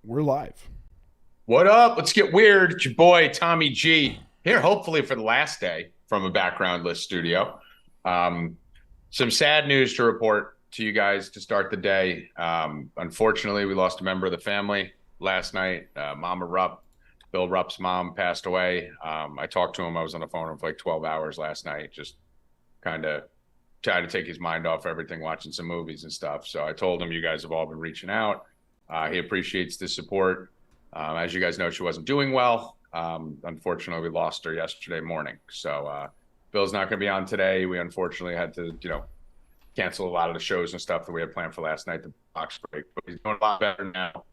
We're live. What up? Let's get weird. It's your boy, Tommy G, here, hopefully for the last day from a backgroundless studio. Some sad news to report to you guys to start the day. Unfortunately, we lost a member of the family last night. Mama Rupp, Bill Rupp's mom, passed away. I talked to him. I was on the phone for like 12 hours last night, just kind of trying to take his mind off everything, watching some movies and stuff. So I told him you guys have all been reaching out. He appreciates the support. As you guys know, she wasn't doing well. Unfortunately, we lost her yesterday morning. So Bill's not going to be on today. We unfortunately had to, cancel a lot of the shows and stuff that we had planned for last night, the box break. But he's doing a lot better now.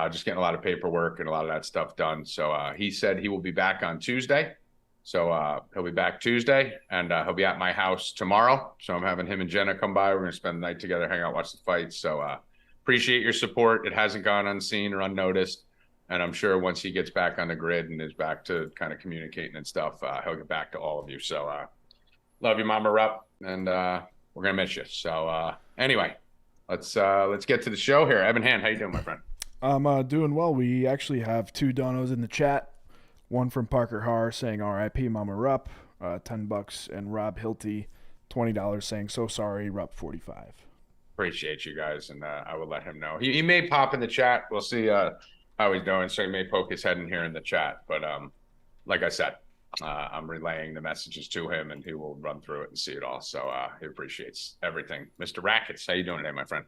Just getting a lot of paperwork and a lot of that stuff done. So he said he will be back on Tuesday. So he'll be back Tuesday, and he'll be at my house tomorrow. So I'm having him and Jenna come by. We're going to spend the night together, hang out, watch the fights. So appreciate your support. It hasn't gone unseen or unnoticed. And I'm sure once he gets back on the grid and is back to kind of communicating and stuff, he'll get back to all of you. So love you, Mama Rupp, and we're going to miss you. So anyway, let's get to the show here. Evan Hand, how you doing, my friend? I'm doing well. We actually have two donos in the chat. One from Parker Haar saying R.I.P. Mama Rupp, $10, and Rob Hilty, $20 saying so sorry, Rupp 45. Appreciate you guys, and I will let him know. He may pop in the chat. We'll see how he's doing, so he may poke his head in here in the chat. But like I said, I'm relaying the messages to him, and he will run through it and see it all. So he appreciates everything. Mr. Rackets, how you doing today, my friend?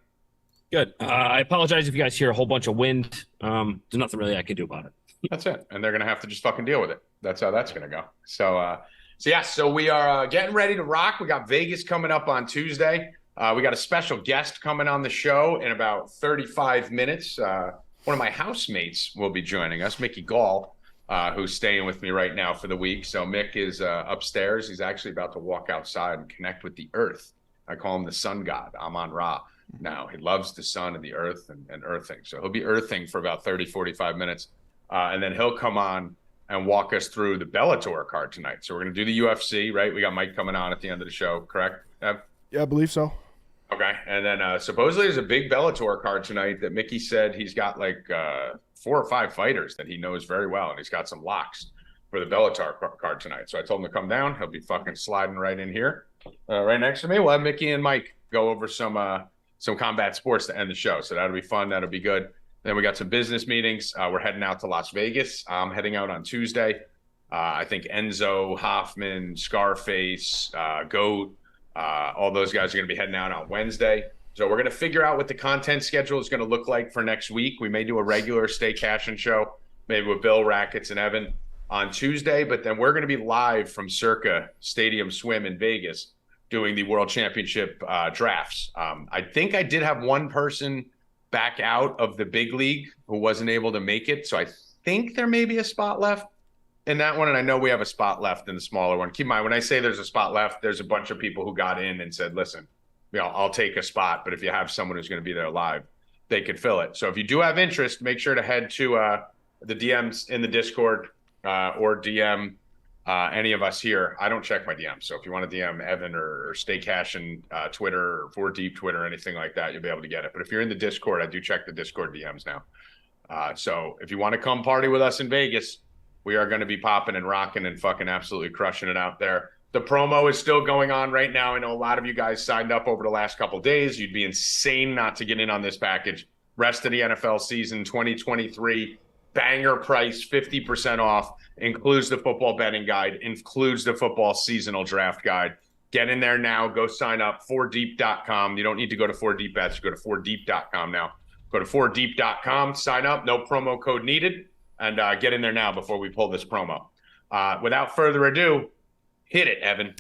Good. I apologize if you guys hear a whole bunch of wind. There's nothing really I can do about it. That's it. And they're going to have to just fucking deal with it. That's how that's going to go. So we are getting ready to rock. We got Vegas coming up on Tuesday. We got a special guest coming on the show in about 35 minutes. One of my housemates will be joining us, Mickey Gall, who's staying with me right now for the week. So Mick is upstairs. He's actually about to walk outside and connect with the earth. I call him the sun god, Amon Ra. Now, he loves the sun and the earth and earthing. So he'll be earthing for about 30, 45 minutes. And then he'll come on and walk us through the Bellator card tonight. So we're going to do the UFC, right? We got Mike coming on at the end of the show, correct, Ev? Yeah, I believe so. Okay. And then supposedly there's a big Bellator card tonight that Mickey said he's got like 4 or 5 fighters that he knows very well. And he's got some locks for the Bellator card tonight. So I told him to come down. He'll be fucking sliding right in here. Right next to me, we'll have Mickey and Mike go over some combat sports to end the show. So that'll be fun. That'll be good. Then we got some business meetings. We're heading out to Las Vegas. I'm heading out on Tuesday. I think Enzo, Hoffman, Scarface, Goat, all those guys are going to be heading out on Wednesday. So we're going to figure out what the content schedule is going to look like for next week. We may do a regular Stay Cashin show, maybe with Bill, Rackets, and Evan on Tuesday. But then we're going to be live from Circa Stadium Swim in Vegas doing the World Championship drafts. I think I did have one person back out of the big league who wasn't able to make it. So I think there may be a spot left in that one. And I know we have a spot left in the smaller one. Keep in mind, when I say there's a spot left, there's a bunch of people who got in and said, listen, I'll take a spot. But if you have someone who's going to be there live, they could fill it. So if you do have interest, make sure to head to the DMs in the Discord or DM any of us here. I don't check my DMs. So if you want to DM Evan or Stay Cashin Twitter or 4Deep Twitter, anything like that, you'll be able to get it. But if you're in the Discord, I do check the Discord DMs now. So if you want to come party with us in Vegas, we are going to be popping and rocking and fucking absolutely crushing it out there. The promo is still going on right now. I know a lot of you guys signed up over the last couple of days. You'd be insane not to get in on this package. Rest of the NFL season 2023, banger price, 50% off. Includes the football betting guide, includes the football seasonal draft guide. Get in there now. Go sign up, 4deep.com. You don't need to go to 4Deep Bets. Go to 4deep.com now. Go to 4deep.com, sign up, no promo code needed, and get in there now before we pull this promo. Without further ado, hit it, Evan.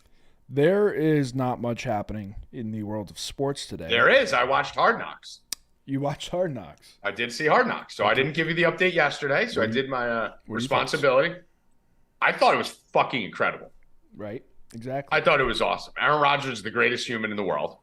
There is not much happening in the world of sports today. There is. I watched Hard Knocks. You watched Hard Knocks. I did see Hard Knocks. So I didn't give you the update yesterday, so I did my responsibility. I thought it was fucking incredible. Right, exactly. I thought it was awesome. Aaron Rodgers is the greatest human in the world.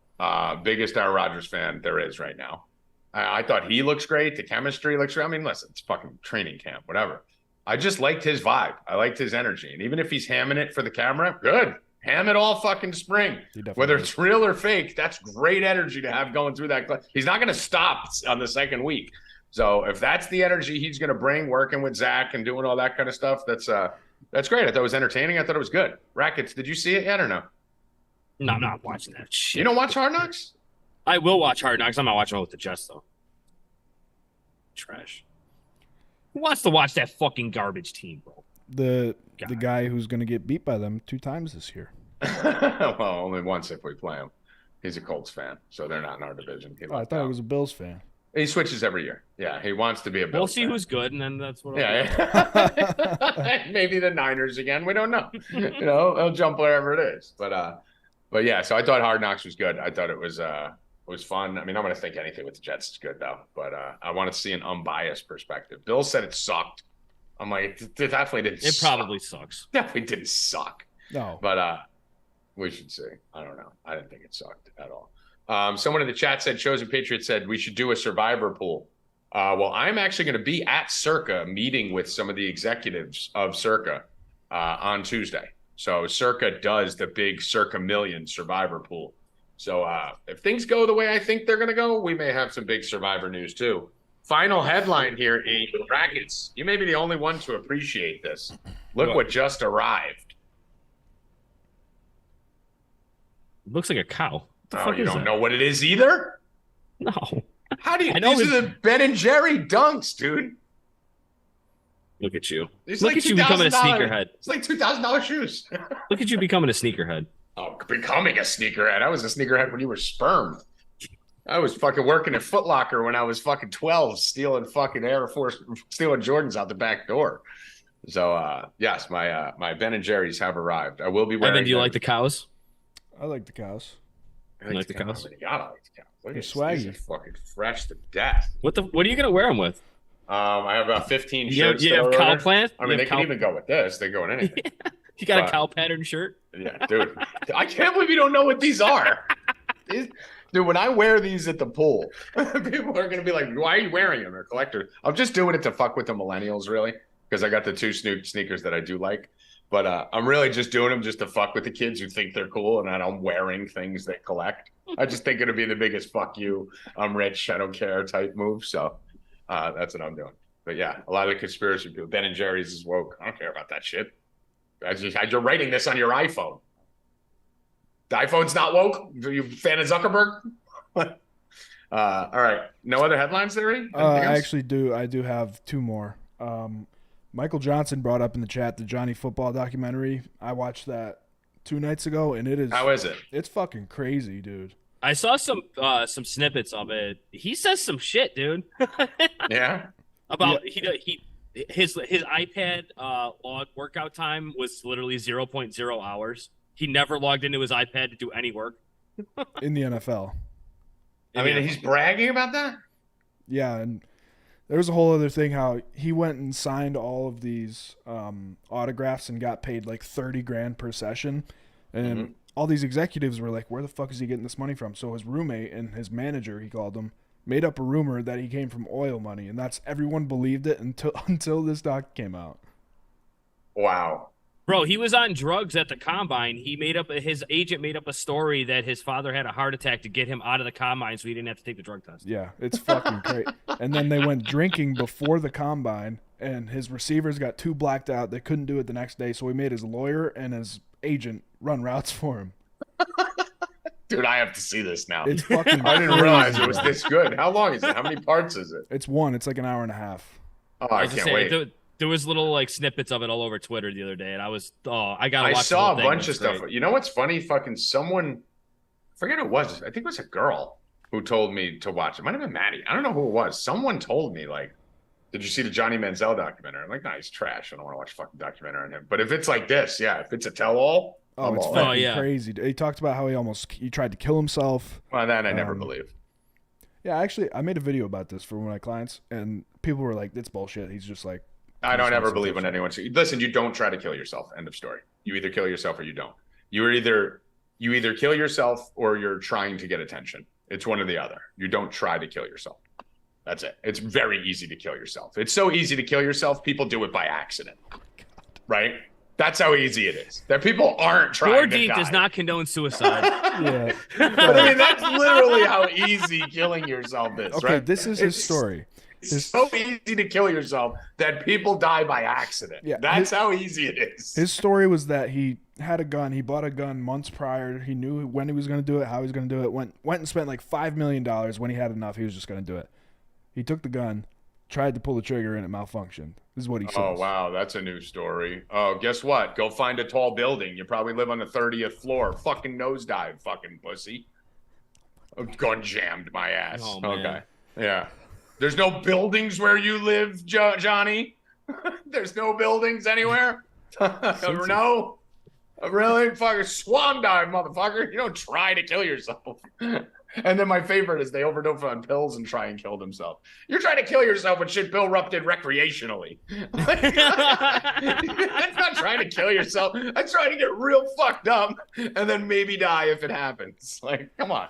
Biggest Aaron Rodgers fan there is right now. I thought he looks great. The chemistry looks great. I mean, listen, it's fucking training camp, whatever. I just liked his vibe. I liked his energy. And even if he's hamming it for the camera, good. Ham it all fucking spring. Whether it's real or fake, that's great energy to have going through that. He's not going to stop on the second week. So if that's the energy he's going to bring, working with Zach and doing all that kind of stuff, that's great. I thought it was entertaining. I thought it was good. Rackets, did you see it yet or no? No, I'm not watching that shit. You don't watch Hard Knocks? I will watch Hard Knocks. I'm not watching it with the Jets, though. Trash. Who wants to watch that fucking garbage team, bro? The guy who's going to get beat by them 2 times this year. Well, only once if we play him. He's a Colts fan, so they're not in our division. I thought he was a Bills fan. He switches every year. Yeah, he wants to be a Bills We'll see fan. who's good, and then that's what. Yeah. Maybe the Niners again. We don't know. They'll jump wherever it is. But yeah. So I thought Hard Knocks was good. I thought it was fun. I mean, I'm going to think anything with the Jets is good though. But I want to see an unbiased perspective. Bill said it sucked. I'm like, it definitely didn't. It probably sucks. Definitely didn't suck. No. But we should see. I don't know. I didn't think it sucked at all. Someone in the chat said, Chosen Patriot said, we should do a survivor pool. Well, I'm actually going to be at Circa meeting with some of the executives of Circa on Tuesday. So Circa does the big Circa Million survivor pool. So if things go the way I think they're going to go, we may have some big survivor news too. Final headline here in Rackets. You may be the only one to appreciate this. Look what just arrived. It looks like a cow. Oh, you don't know what it is either? No. How do you? I know These are the Ben and Jerry dunks, dude. Look at you. These Look like at you becoming a sneakerhead. It's like $2,000 shoes. Look at you becoming a sneakerhead. Oh, becoming a sneakerhead. I was a sneakerhead when you were sperm. I was fucking working at Foot Locker when I was fucking 12, stealing fucking stealing Jordans out the back door. So, yes, my Ben and Jerry's have arrived. I will be wearing. Evan, do you like the cows? I like the cows. I like the cows. You gotta like the cows. Look They're at swaggy. these are fucking fresh to death. What are you gonna wear them with? I have about 15 shirts. You have cow plants? I mean, they can even go with this. They go in anything. You got a cow pattern shirt? Yeah, dude. I can't believe you don't know what these are. Dude, when I wear these at the pool, people are going to be like, why are you wearing them? They're collectors. I'm just doing it to fuck with the millennials, really, because I got the 2 sneakers that I do like. But I'm really just doing them just to fuck with the kids who think they're cool and that I'm wearing things they collect. I just think it'll be the biggest fuck you, I'm rich, I don't care type move. So that's what I'm doing. But yeah, a lot of the conspiracy people, Ben and Jerry's is woke. I don't care about that shit. You're writing this on your iPhone. The iPhone's not woke? Are you a fan of Zuckerberg? All right. No other headlines there, Reed? I actually do. I do have 2 more. Michael Johnson brought up in the chat the Johnny Football documentary. I watched that 2 nights ago, and it is. How is it? It's fucking crazy, dude. I saw some snippets of it. He says some shit, dude. Yeah. About his iPad log workout time was literally 0.0 hours. He never logged into his iPad to do any work. In the NFL. I mean, he's bragging about that? Yeah, and there's a whole other thing how he went and signed all of these autographs and got paid like $30,000 per session. And all these executives were like, where the fuck is he getting this money from? So his roommate and his manager, he called him, made up a rumor that he came from oil money. And that's everyone believed it until this doc came out. Wow. Bro, he was on drugs at the combine. His agent made up a story that his father had a heart attack to get him out of the combine so he didn't have to take the drug test. Yeah, it's fucking great. And then they went drinking before the combine, and his receivers got too blacked out. They couldn't do it the next day, so he made his lawyer and his agent run routes for him. Dude, I have to see this now. It's fucking I didn't realize it was this good. How long is it? How many parts is it? It's 1. It's like an hour and a half. Oh, I can't wait. There was little like snippets of it all over Twitter the other day, and I gotta watch. I saw a bunch of stuff. You know what's funny? Fucking someone, I forget who it was. I think it was a girl who told me to watch it. Might have been Maddie. I don't know who it was. Someone told me like, "Did you see the Johnny Manziel documentary?" I'm like, "Nah, he's trash. I don't want to watch a fucking documentary on him." But if it's like this, yeah, if it's a tell-all, oh, it's fucking crazy. He talked about how he tried to kill himself. Well, that I never believe. Yeah, actually, I made a video about this for one of my clients, and people were like, "It's bullshit." He's just like. I don't ever believe when anyone says, listen, you don't try to kill yourself. End of story. You either kill yourself or you don't. You either kill yourself or you're trying to get attention. It's one or the other. You don't try to kill yourself. That's it. It's very easy to kill yourself. It's so easy to kill yourself. People do it by accident, right? That's how easy it is. That people aren't trying to die. does not condone suicide. Yeah. But I mean, that's literally how easy killing yourself is, okay, right? this is his story. It's so easy to kill yourself that people die by accident. Yeah, That's how easy it is. His story was that he had a gun. He bought a gun months prior. He knew when he was going to do it, how he was going to do it. Went and spent like $5 million. When he had enough, he was just going to do it. He took the gun, tried to pull the trigger, and it malfunctioned. This is what he says. Oh, wow. That's a new story. Oh, guess what? Go find a tall building. You probably live on the 30th floor. Fucking nosedive, fucking pussy. Gun jammed my ass. Oh, man. Okay. Yeah. There's no buildings where you live, Johnny? There's no buildings anywhere? No? Really? Fucking swan dive, motherfucker. You don't try to kill yourself. And then my favorite is they overdose on pills and try and kill themselves. You're trying to kill yourself with shit Bill Rupp did recreationally. That's not trying to kill yourself. That's trying to get real fucked up and then maybe die if it happens. Like, come on.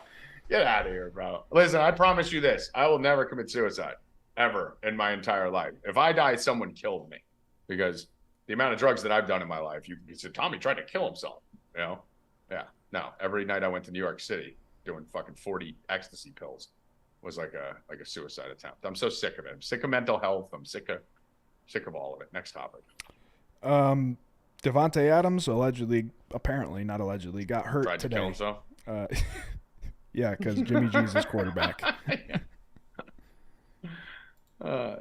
Get out of here, bro. Listen, I promise you this. I will never commit suicide, ever, in my entire life. If I die, someone killed me. Because the amount of drugs that I've done in my life, you said, Tommy tried to kill himself. You know? Yeah. No. Every night I went to New York City doing fucking 40 ecstasy pills was like a suicide attempt. I'm so sick of it. I'm sick of mental health. I'm sick of all of it. Next topic. Devontae Adams apparently not allegedly, got hurt Tried today. to kill himself? Yeah, because Jimmy G's his quarterback.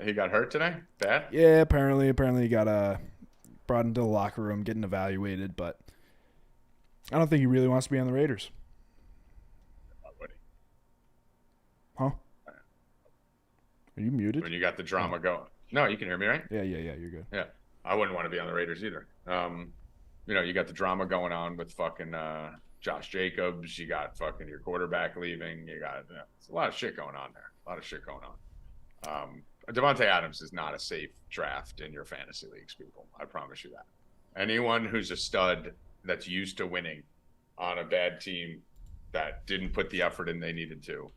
He got hurt today? Bad? Yeah, apparently he got brought into the locker room, getting evaluated, but I don't think he really wants to be on the Raiders. Why would he? Huh? Are you muted? When you got the drama going. No, you can hear me, right? Yeah, you're good. Yeah. I wouldn't want to be on the Raiders either. You got the drama going on with fucking Josh Jacobs. You got fucking your quarterback leaving. You got it's a lot of shit going on there. A lot of shit going on. Devontae Adams is not a safe draft in your fantasy leagues, people. I promise you that. Anyone who's a stud that's used to winning on a bad team that didn't put the effort in they needed to.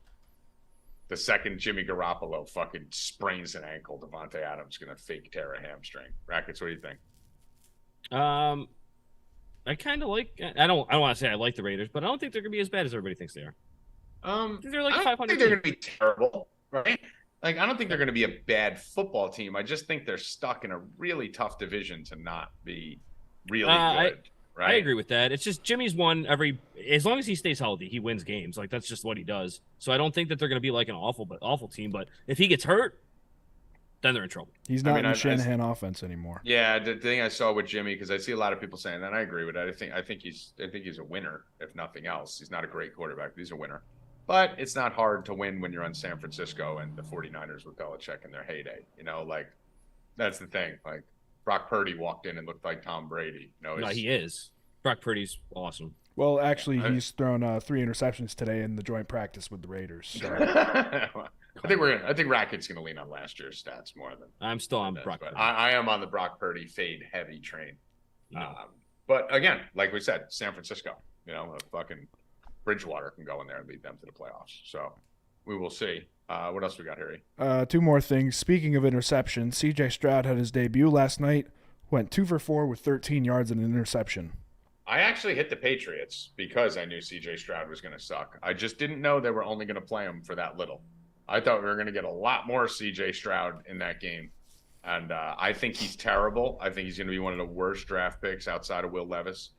The second Jimmy Garoppolo fucking sprains an ankle, Devontae Adams going to fake tear a hamstring. Rackets, what do you think? I kind of like. I don't want to say I like the Raiders, but I don't think they're gonna be as bad as everybody thinks they are. They're like I don't 500. think they're going to be terrible, right? Like, I don't think they're going to be a bad football team. I just think they're stuck in a really tough division to not be really good, right? I agree with that. It's just Jimmy's won as long as he stays healthy, he wins games. Like, that's just what he does. So I don't think that they're going to be like an awful team. But if he gets hurt, then they're in trouble. He's not in the Shanahan offense anymore. Yeah, the thing I saw with Jimmy, because I see a lot of people saying that, and I agree with that. I think he's a winner, if nothing else. He's not a great quarterback, but he's a winner. But it's not hard to win when you're on San Francisco and the 49ers with Belichick in their heyday. Like, that's the thing. Like, Brock Purdy walked in and looked like Tom Brady. No, he is. Brock Purdy's awesome. Well, actually, he's thrown 3 interceptions today in the joint practice with the Raiders. So. I think Rackets gonna lean on last year's stats more than. I'm still on Brock Purdy. I am on the Brock Purdy fade heavy train. No. But again, like we said, San Francisco. Fucking Bridgewater can go in there and lead them to the playoffs. So we will see. What else we got here? 2 more things. Speaking of interceptions, C.J. Stroud had his debut last night. Went 2 for 4 with 13 yards and an interception. I actually hit the Patriots because I knew C.J. Stroud was going to suck. I just didn't know they were only going to play him for that little. I thought we were going to get a lot more C.J. Stroud in that game. And I think he's terrible. I think he's going to be one of the worst draft picks outside of Will Levis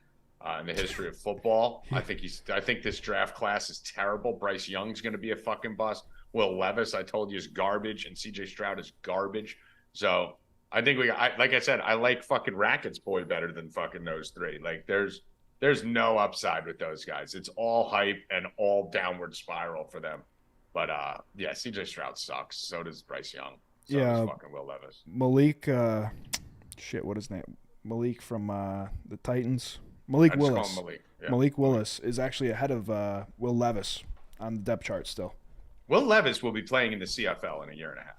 in the history of football. I think this draft class is terrible. Bryce Young's going to be a fucking bust. Will Levis, I told you, is garbage, and C.J. Stroud is garbage. So I think like I said, I like fucking Rackets boy better than fucking those 3. Like, there's no upside with those guys. It's all hype and all downward spiral for them. But yeah, C.J. Stroud sucks. So does Bryce Young. So does fucking Will Levis. Malik, what is his name? Malik from the Titans. Malik Willis. Malik Willis is actually ahead of Will Levis on the depth chart still. Will Levis will be playing in the CFL in a year and a half.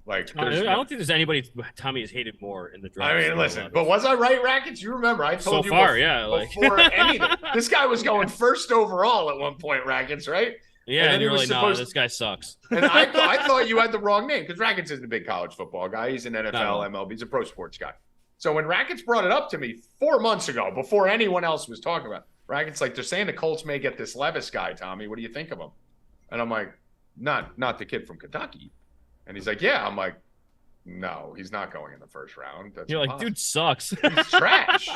Like, I don't think there's anybody Tommy has hated more in the draft. I mean, listen, but was I right, Rackets? You remember I told you before anything. This guy was going first overall at one point, Rackets, right? Yeah, and you're like, no, this guy sucks. And I thought you had the wrong name because Rackets isn't a big college football guy. He's an NFL, MLB. He's a pro sports guy. So when Rackets brought it up to me 4 months ago, before anyone else was talking about it, Rackets like, they're saying the Colts may get this Levis guy, Tommy. What do you think of him? And I'm like, not the kid from Kentucky. And he's like, yeah. I'm like, no, he's not going in the first round. That's You're like, impossible. dude sucks. He's trash.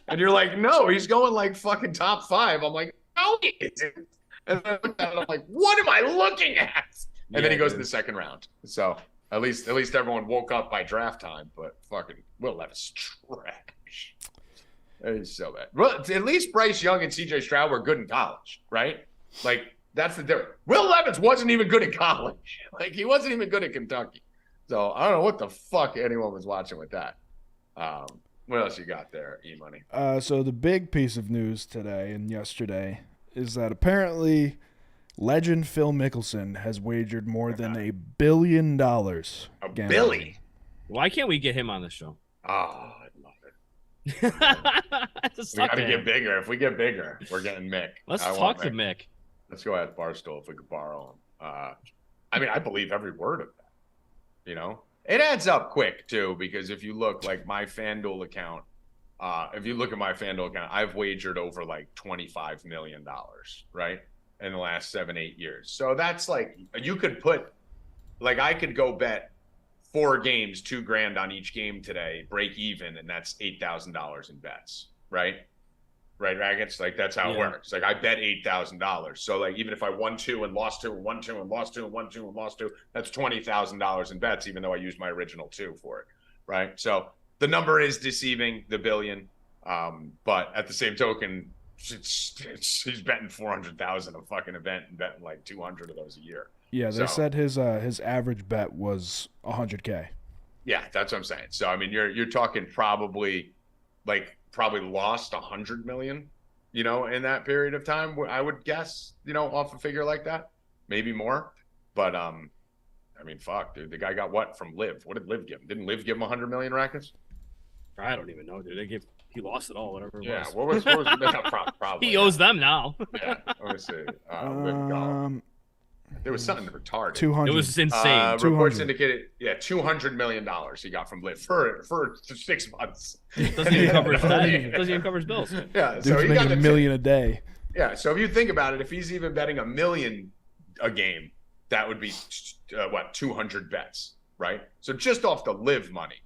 And you're like, no, he's going like fucking top 5. I'm like, no, he isn't. And then I look at it, I'm like, what am I looking at? And then he goes in the second round. So at least everyone woke up by draft time. But fucking Will Levis trash. He's so bad. Well, at least Bryce Young and CJ Stroud were good in college, right? Like, that's the difference. Will Levis wasn't even good in college. Like, he wasn't even good at Kentucky. So I don't know what the fuck anyone was watching with that. What else you got there, E-Money? So the big piece of news today and yesterday is that apparently legend Phil Mickelson has wagered more than $1 billion. A billy? Why can't we get him on the show? Oh, I love it. Just We got talk to to get him. bigger. If we get bigger, we're getting Mick. Let's I talk want to Mick. Let's go at Barstool if we could borrow him. I mean, I believe every word of that. You know, it adds up quick too, because if you look like my FanDuel account, I've wagered over like $25 million, right, in the last 7-8 years. So that's like, you could put, like, I could go bet 4 games, $2,000 on each game today, break even, and that's $8,000 in bets, right? Right, Rackets? Like, that's how it works. Like, I bet $8,000. So, like, even if I won 2 and lost 2 and won 2 and lost 2 and won 2 and lost 2, that's $20,000 in bets, even though I used my original 2 for it, right? So the number is deceiving, the billion. But at the same token, he's betting 400,000 a fucking event and betting like 200 of those a year. Yeah, they said his average bet was $100K. Yeah, that's what I'm saying. So I mean, you're talking probably lost 100 million, you know, in that period of time. I would guess, you know, off a figure like that, maybe more. But I mean, fuck, dude, the guy got what from Liv? What did Liv give him? Didn't Liv give him 100 million, Rackets? I don't even know, dude. He lost it all, whatever it was. What was probably? He owes them now. Yeah, let me see. Liv Golf. There was something retarded. 200. It was insane. Reports indicated, $200 million he got from Liv for 6 months. Doesn't even cover his bills. Yeah, Dude's so he got making $1 million a day. Yeah, so if you think about it, if he's even betting $1 million a game, that would be 200 bets, right? So just off the Liv money,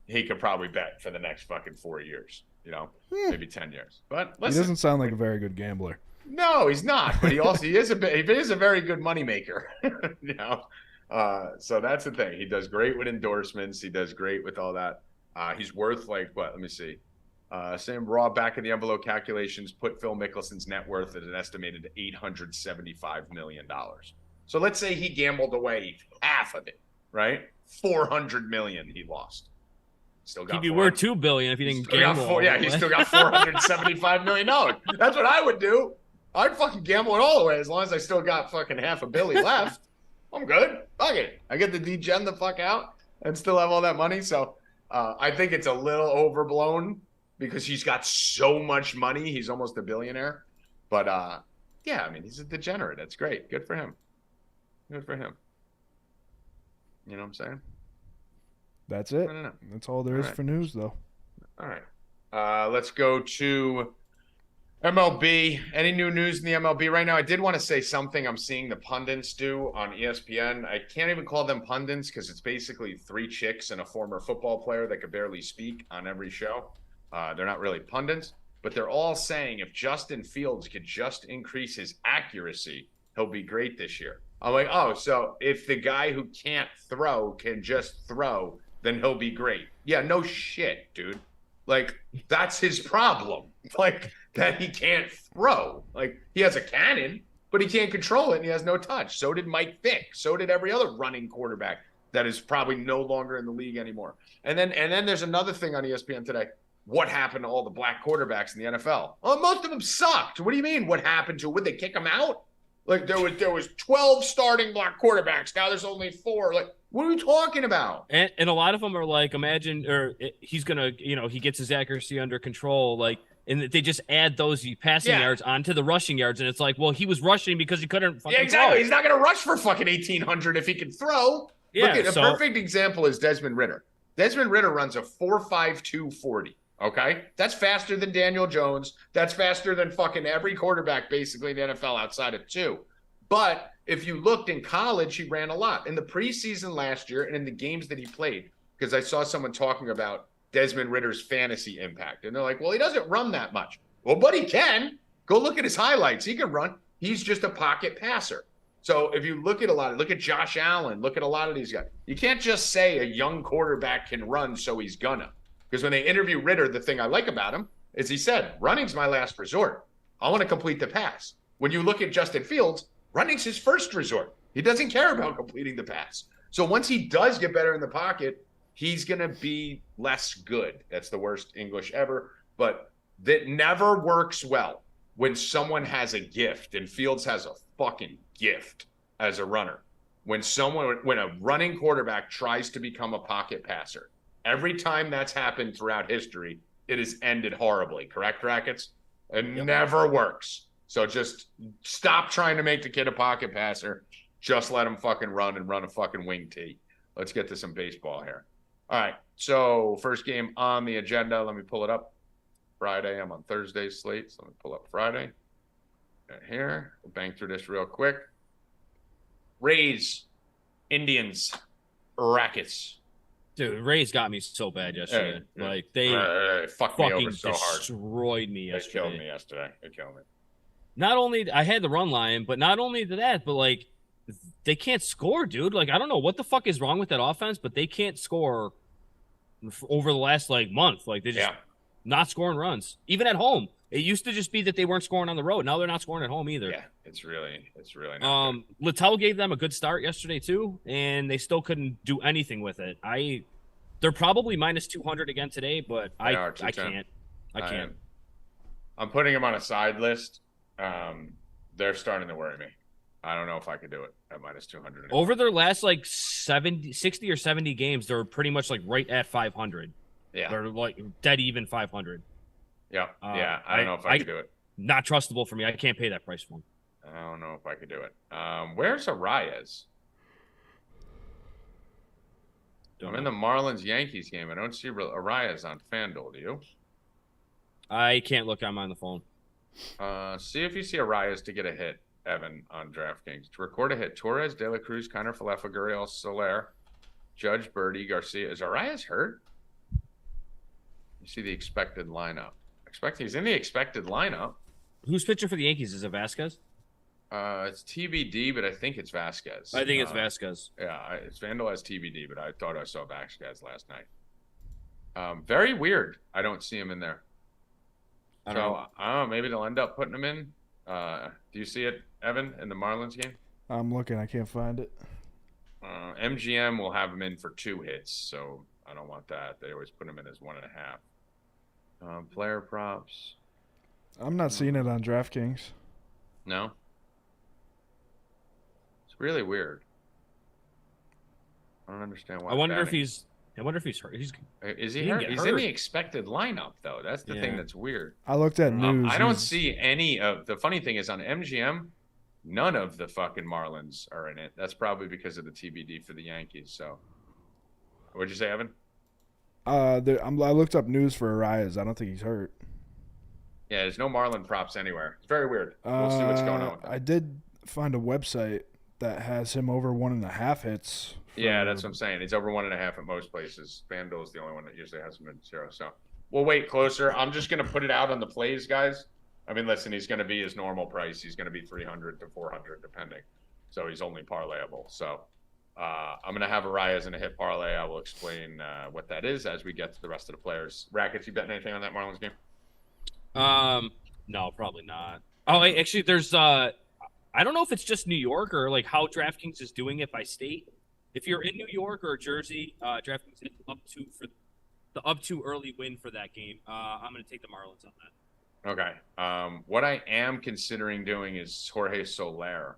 he could probably bet for the next fucking 4 years, you know, maybe 10 years. But listen, he doesn't sound like a very good gambler. No, he's not. But he is a very good moneymaker, you know. So that's the thing. He does great with endorsements. He does great with all that. He's worth like what? Let me see. Same raw back in the envelope calculations put Phil Mickelson's net worth at an estimated $875 million. So let's say he gambled away half of it, right? $400 million he lost. Still got. He'd be worth $2 billion if he didn't gamble. He's still got $475 million. That's what I would do. I'd fucking gamble it all away as long as I still got fucking $500 million left. I'm good. Fuck it. I get to degen the fuck out and still have all that money. So I think it's a little overblown because he's got so much money. He's almost a billionaire. But yeah, I mean, he's a degenerate. That's great. Good for him. Good for him. You know what I'm saying? That's it. No. That's all there is for news, though. All right. Let's go to MLB. Any new news in the MLB right now? I did want to say something I'm seeing the pundits do on ESPN. I can't even call them pundits because it's basically 3 chicks and a former football player that could barely speak on every show. They're not really pundits, but they're all saying if Justin Fields could just increase his accuracy, he'll be great this year. I'm like, oh, so if the guy who can't throw can just throw, then he'll be great. Yeah, no shit, dude. Like, that's his problem. Like, that he can't throw. Like, he has a cannon, but he can't control it, and he has no touch. So did Mike Vick. So did every other running quarterback that is probably no longer in the league anymore. And then there's another thing on ESPN today. What happened to all the black quarterbacks in the NFL? Oh, most of them sucked. What do you mean? What happened to? Would they kick them out? Like, there was 12 starting black quarterbacks. Now there's only 4. Like, what are we talking about? And a lot of them are like, he's gonna, he gets his accuracy under control, like, and they just add those passing yards onto the rushing yards, and it's like, well, he was rushing because he couldn't fucking exactly. throw. He's not gonna rush for fucking 1,800 if he can throw. Yeah, look at a perfect example is Desmond Ritter. Desmond Ritter runs a 4.52 40. Okay, that's faster than Daniel Jones. That's faster than fucking every quarterback basically in the NFL outside of 2. But if you looked in college, he ran a lot. In the preseason last year and in the games that he played, because I saw someone talking about Desmond Ritter's fantasy impact. And they're like, well, he doesn't run that much. Well, but he can. Go look at his highlights. He can run. He's just a pocket passer. So if you look at Josh Allen, look at a lot of these guys. You can't just say a young quarterback can run, so he's gonna. Because when they interview Ritter, the thing I like about him is he said, running's my last resort. I want to complete the pass. When you look at Justin Fields, running's his first resort. He doesn't care about completing the pass. So once he does get better in the pocket, he's going to be less good. That's the worst English ever. But that never works well when someone has a gift, and Fields has a fucking gift as a runner. When a running quarterback tries to become a pocket passer, every time that's happened throughout history, it has ended horribly. Correct, Rackets? It never works. So just stop trying to make the kid a pocket passer. Just let him fucking run and run a fucking wing tee. Let's get to some baseball here. All right. So first game on the agenda. Let me pull it up. Friday. I'm on Thursday's slate. So let me pull up Friday. Right here. We'll bang through this real quick. Rays, Indians, Rackets. Dude, Rays got me so bad yesterday. Like they fucked me fucking over so hard. Destroyed me yesterday. They killed me yesterday. They killed me. Not only I had the run line, but not only that, but like they can't score, dude. Like I don't know what the fuck is wrong with that offense, but they can't score over the last like month. Like they just not scoring runs, even at home. It used to just be that they weren't scoring on the road. Now they're not scoring at home either. Yeah, it's really not good. Littell gave them a good start yesterday too, and they still couldn't do anything with it. They're probably minus 200 again today, but I can't. I'm putting them on a side list. They're starting to worry me. I don't know if I could do it at minus 200. Over their last like 60 or 70 games, they're pretty much like right at 500. Yeah. They're like dead even 500. Yeah. I don't know if I could do it. Not trustable for me. I can't pay that price for him. I don't know if I could do it. Where's Arias? I'm in the Marlins-Yankees game. I don't see Arias on FanDuel. Do you? I can't look. I'm on the phone. See if you see Arias to get a hit, Evan, on DraftKings. To record a hit, Torres, De La Cruz, Connor Falefa, Gurriel, Soler, Judge, Birdie, Garcia. Is Arias hurt? You see the expected lineup. He's in the expected lineup. Who's pitching for the Yankees? Is it Vasquez? It's TBD, but I think it's Vasquez. I think it's Vasquez. Yeah, it's Vandal has TBD, but I thought I saw Vasquez last night. Very weird. I don't see him in there. I don't know. Maybe they'll end up putting him in. Do you see it, Evan, in the Marlins game? I'm looking. I can't find it. MGM will have him in for 2 hits, so I don't want that. They always put him in as 1.5. Player props. I'm not seeing it on DraftKings. No? It's really weird. I don't understand why. I wonder if he's hurt. Is he hurt? He's in the expected lineup, though. That's the thing that's weird. I looked at news. I don't see any of the funny thing is on MGM, none of the fucking Marlins are in it. That's probably because of the TBD for the Yankees. So, what'd you say, Evan? I looked up news for Arias. I don't think he's hurt. Yeah, there's no Marlin props anywhere. It's very weird. We'll see what's going on with that. I did find a website that has him over 1.5 hits. Yeah, that's what I'm saying. He's over 1.5 at most places. FanDuel is the only one that usually has him at 0. So we'll wait closer. I'm just going to put it out on the plays, guys. I mean, listen, he's going to be his normal price. He's going to be 300 to 400, depending. So he's only parlayable. So I'm going to have Arias in a hit parlay. I will explain what that is as we get to the rest of the players. Rackets, you betting anything on that Marlins game? No, probably not. Oh, actually, there's I don't know if it's just New York or like how DraftKings is doing it by state. If you're in New York or Jersey, DraftKings is up to early win for that game. I'm going to take the Marlins on that. Okay. What I am considering doing is Jorge Soler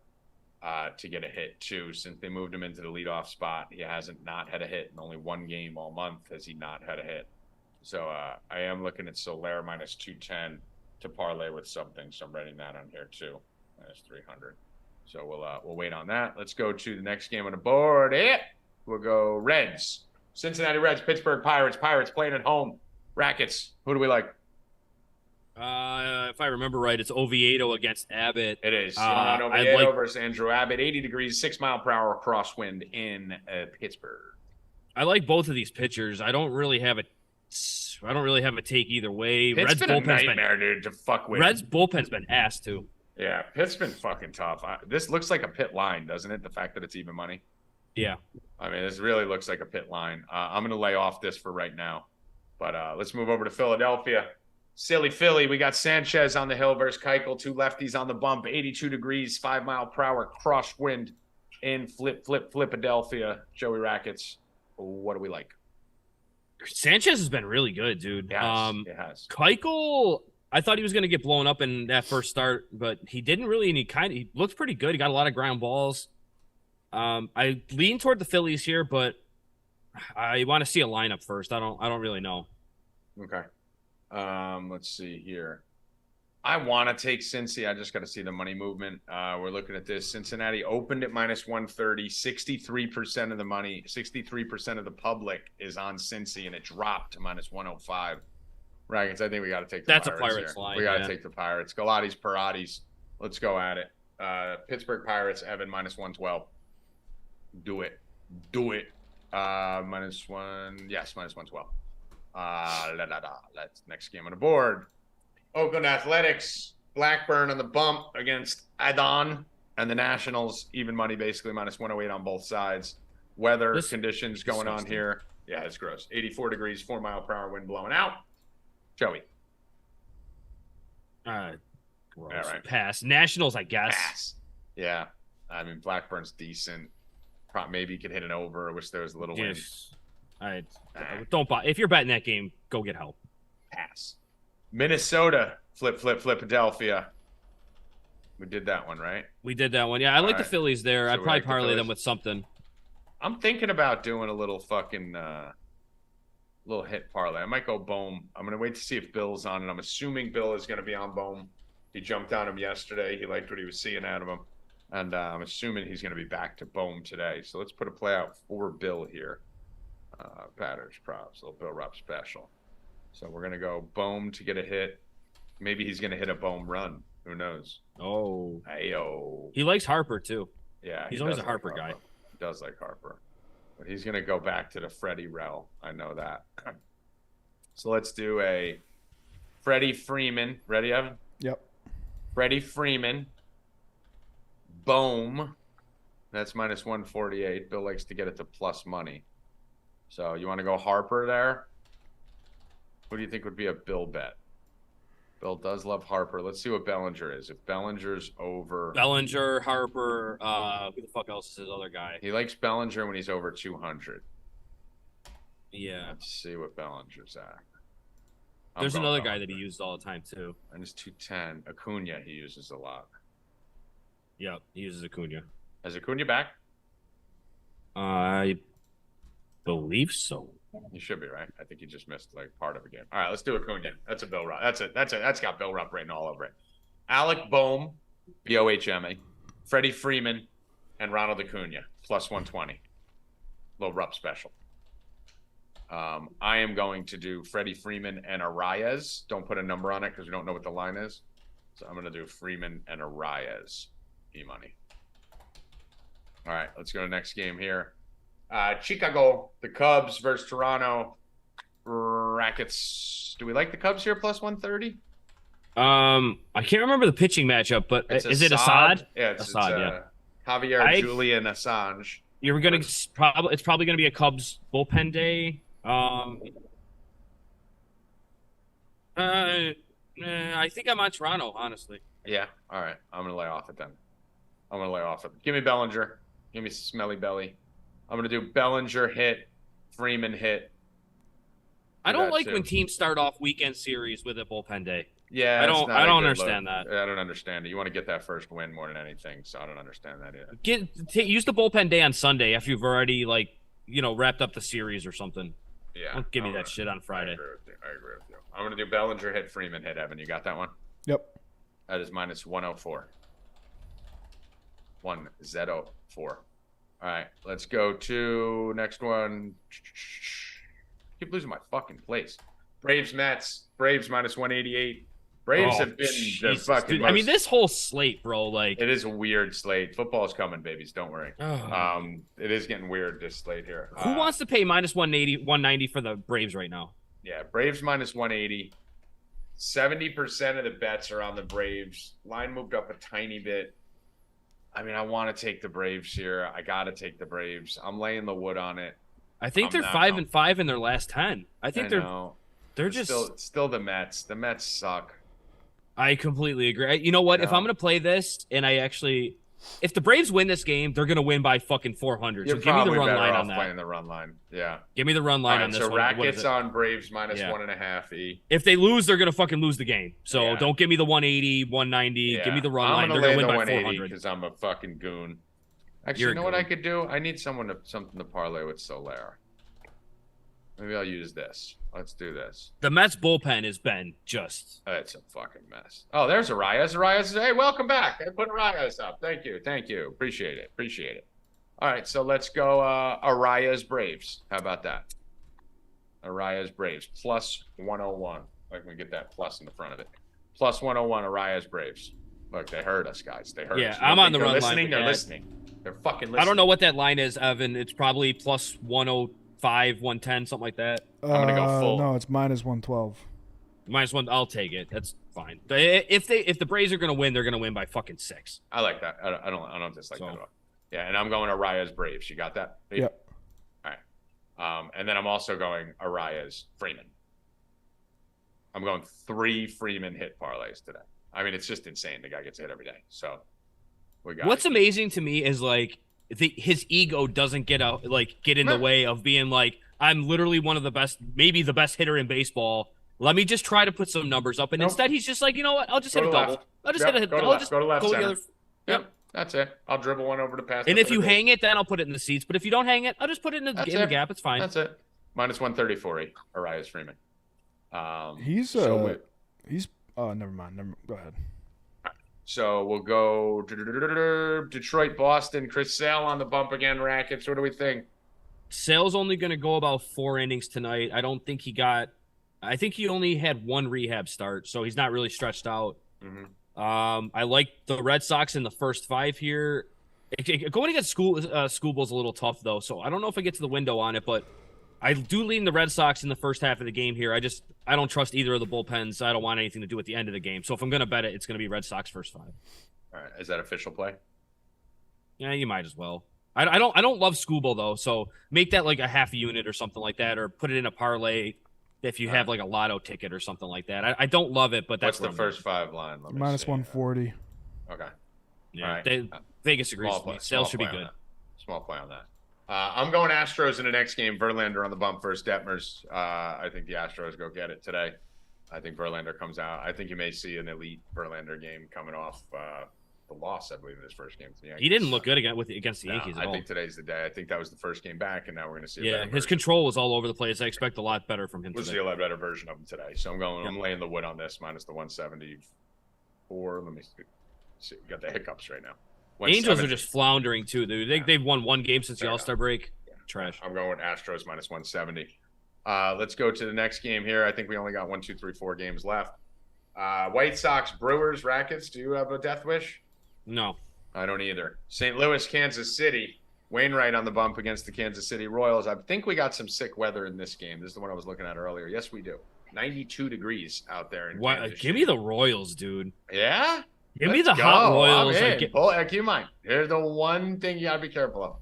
to get a hit too, since they moved him into the leadoff spot. He hasn't not had a hit in only one game all month. Has he not had a hit? So I am looking at Soler minus 210 to parlay with something. So I'm writing that on here too, minus 300. So we'll wait on that. Let's go to the next game on the board. We'll go Reds. Cincinnati Reds, Pittsburgh Pirates. Pirates playing at home. Rackets. Who do we like? If I remember right, it's Oviedo against Abbott. It is. I Oviedo versus Andrew Abbott. 80 degrees, 6 mile per hour crosswind in Pittsburgh. I like both of these pitchers. I don't really have a take either way. It's been a nightmare, dude, to fuck with. Red's bullpen's been ass too. Yeah, Pitt's been fucking tough. This looks like a pit line, doesn't it? The fact that it's even money. Yeah. I mean, this really looks like a pit line. I'm going to lay off this for right now. But let's move over to Philadelphia. Silly Philly. We got Sanchez on the hill versus Keuchel. Two lefties on the bump. 82 degrees, 5 mile per hour crosswind in Philadelphia. Joey Rackets. What do we like? Sanchez has been really good, dude. Yes, it has. Keuchel, I thought he was going to get blown up in that first start, but he didn't really. And he looked pretty good. He got a lot of ground balls. I lean toward the Phillies here, but I want to see a lineup first. I don't really know. Okay. Let's see here. I want to take Cincy. I just got to see the money movement. We're looking at this. Cincinnati opened at minus 130. 63% of the money, 63% of the public is on Cincy, and it dropped to minus 105. Rackets, I think we got to take the That's Pirates a Pirates here. line. We got to take the Pirates. Galati's, Paratis. Let's go at it. Pittsburgh Pirates, Evan, minus 112. Do it. Minus one. Yes, minus 112. That's next game on the board. Oakland Athletics, Blackburn on the bump against Adon, and the Nationals, even money, basically minus 108 on both sides. Weather conditions going on here. Yeah, it's gross. 84 degrees, 4 mile per hour wind blowing out. Joey. Gross. All right. Pass. Nationals, I guess. Pass. Yeah. I mean, Blackburn's decent. Maybe you could hit an over. I wish there was a little wind. Don't buy. If you're betting that game, go get help. Pass. Minnesota, Philadelphia. We did that one, right? We did that one. Yeah, I like the Phillies there. So I'd probably like parlay them with something. I'm thinking about doing a little fucking little hit parlay. I might go Bohm. I'm going to wait to see if Bill's on it. I'm assuming Bill is going to be on Bohm. He jumped on him yesterday. He liked what he was seeing out of him. And I'm assuming he's going to be back to Bohm today. So let's put a play out for Bill here. Batters, props, little Bill Rupp special. So we're going to go Bohm to get a hit. Maybe he's going to hit a Bohm run. Who knows? Oh. Ayo. He likes Harper, too. Yeah. He's always a Harper guy. He does like Harper. But he's going to go back to the Freddie rel. I know that. So let's do a Freddie Freeman. Ready, Evan? Yep. Freddie Freeman. Bohm. That's minus 148. Bill likes to get it to plus money. So you want to go Harper there? Who do you think would be a Bill bet? Bill does love Harper. Let's see what Bellinger is. If Bellinger's over... Bellinger, Harper, who the fuck else is his other guy? He likes Bellinger when he's over 200. Yeah. Let's see what Bellinger's at. There's another guy that he used all the time, too. And it's 210. Acuna he uses a lot. Yep, he uses Acuna. Is Acuna back? I believe so. He should be, right? I think he just missed like part of a game. All right, let's do Acuna. That's a Bill Rupp. That's got Bill Rupp written all over it. Alec Bohm, BOHMA, Freddie Freeman, and Ronald Acuna, plus 120. Little Rupp special. I am going to do Freddie Freeman and Arias. Don't put a number on it because we don't know what the line is. So I'm going to do Freeman and Arias. E-money. All right, let's go to the next game here. Chicago, the Cubs versus Toronto. Rackets. Do we like the Cubs here plus 130? I can't remember the pitching matchup, but is it Assad? Yeah, it's Assad, yeah. Javier Julian Assange. You're gonna it's probably gonna be a Cubs bullpen day. I think I'm on Toronto, honestly. Yeah. All right. I'm gonna lay off it then. I'm gonna lay off it. Give me Bellinger. Give me smelly belly. I'm gonna do Bellinger hit, Freeman hit. I don't like when teams start off weekend series with a bullpen day. Yeah, I don't understand that. I don't understand it. You want to get that first win more than anything, so I don't understand that either. Use the bullpen day on Sunday after you've already wrapped up the series or something. Yeah. Don't give me that shit on Friday. I agree with you. I'm gonna do Bellinger hit, Freeman hit. Evan, you got that one? Yep. That is minus 104. 104. All right, let's go to next one. Keep losing my fucking place. Braves Mets. Braves minus 188. Braves have been the fucking dude. I mean, this whole slate, bro. Like, it is a weird slate. Football's coming, babies. Don't worry. oh. It is getting weird, this slate here. Who wants to pay minus 180, 190 for the Braves right now? Yeah, Braves minus 180. 70% of the bets are on the Braves. Line moved up a tiny bit. I mean, I want to take the Braves here. I got to take the Braves. I'm laying the wood on it. I think they're 5-5 in their last 10. I think they're just still the Mets. The Mets suck. I completely agree. You know what? If I'm going to play this and if the Braves win this game, they're going to win by fucking 400. You're so give me the run line on that. Playing the run line. Yeah. Give me the run line on this so one. Rackets on Braves minus 1.5 E. If they lose, they're going to fucking lose the game. So don't give me the 180, 190. Yeah. Give me the run line. They're going to win by 400. Because I'm a fucking goon. Actually, you know what I could do? I need something to parlay with Soler. Maybe I'll use this. Let's do this. The Mets bullpen has been just... It's a fucking mess. Oh, there's Arias. Arias, hey, welcome back. I put Arias up. Thank you. Appreciate it. All right, so let's go Arias Braves. How about that? Arias Braves plus 101. I can get that plus in the front of it. Plus 101 Arias Braves. Look, they heard us, guys. They heard us. I'm on the run line. They're listening. They're fucking listening. I don't know what that line is, Evan. It's probably plus 105, 110, something like that. I'm going to go full. No, it's minus 112. Minus one. I'll take it. That's fine. If the Braves are going to win, they're going to win by fucking 6. I like that. I don't dislike that at all. Yeah, and I'm going Arias Braves. You got that? Yep. All right. And then I'm also going Arias Freeman. I'm going 3 Freeman hit parlays today. I mean, it's just insane. The guy gets hit every day. So we got. What's amazing to me is like his ego doesn't get in the way of being like, I'm literally one of the best, maybe the best hitter in baseball. Let me just try to put some numbers up. And instead, he's just like, you know what? I'll just hit a double. I'll just hit a double. Go to left center. Yep, that's it. I'll dribble one over to pass. And if you hang it, then I'll put it in the seats. But if you don't hang it, I'll just put it in the gap. It's fine. That's it. Minus 134, Arias Freeman. He's never mind. Go ahead. So we'll go Detroit, Boston. Chris Sale on the bump again. Rackets. What do we think? Sale's only going to go about 4 innings tonight. I think he only had 1 rehab start, so he's not really stretched out. Mm-hmm. I like the Red Sox in the first 5 here. Going against Schoolball's a little tough, though, so I don't know if I get to the window on it, but I do lean the Red Sox in the first half of the game here. I don't trust either of the bullpens. I don't want anything to do with the end of the game. So if I'm going to bet it, it's going to be Red Sox first 5. All right. Is that official play? Yeah, you might as well. I don't love Schoolball, though, so make that like a half unit or something like that, or put it in a parlay if you have like a lotto ticket or something like that. I don't love it, but that's what's the first 5 line? Minus 140. Okay. Yeah, all right. Vegas agrees with me. Sales should be good. Small play on that. I'm going Astros in the next game. Verlander on the bump versus Detmers. I think the Astros go get it today. I think Verlander comes out. I think you may see an elite Verlander game coming off the loss, I believe, in his first game. He didn't look good against the Yankees at all. I think today's the day. I think that was the first game back, and now we're going to see his control was all over the place. I expect a lot better from him today. We'll see a lot better version of him today. So I'm laying the wood on this, minus the 174. Let me see. We got the hiccups right now. Angels are just floundering too, dude. They've won 1 game since the All-Star break. Yeah. Trash. I'm going Astros minus 170. Let's go to the next game here. I think we only got 1, 2, 3, 4 games left. White Sox, Brewers, Rackets. Do you have a death wish? No. I don't either. St. Louis, Kansas City. Wainwright on the bump against the Kansas City Royals. I think we got some sick weather in this game. This is the one I was looking at earlier. Yes, we do. 92 degrees out there in Kansas Give me the Royals, dude. Yeah? Give me the hot Royals. Keep in mind. Here's the one thing you got to be careful of.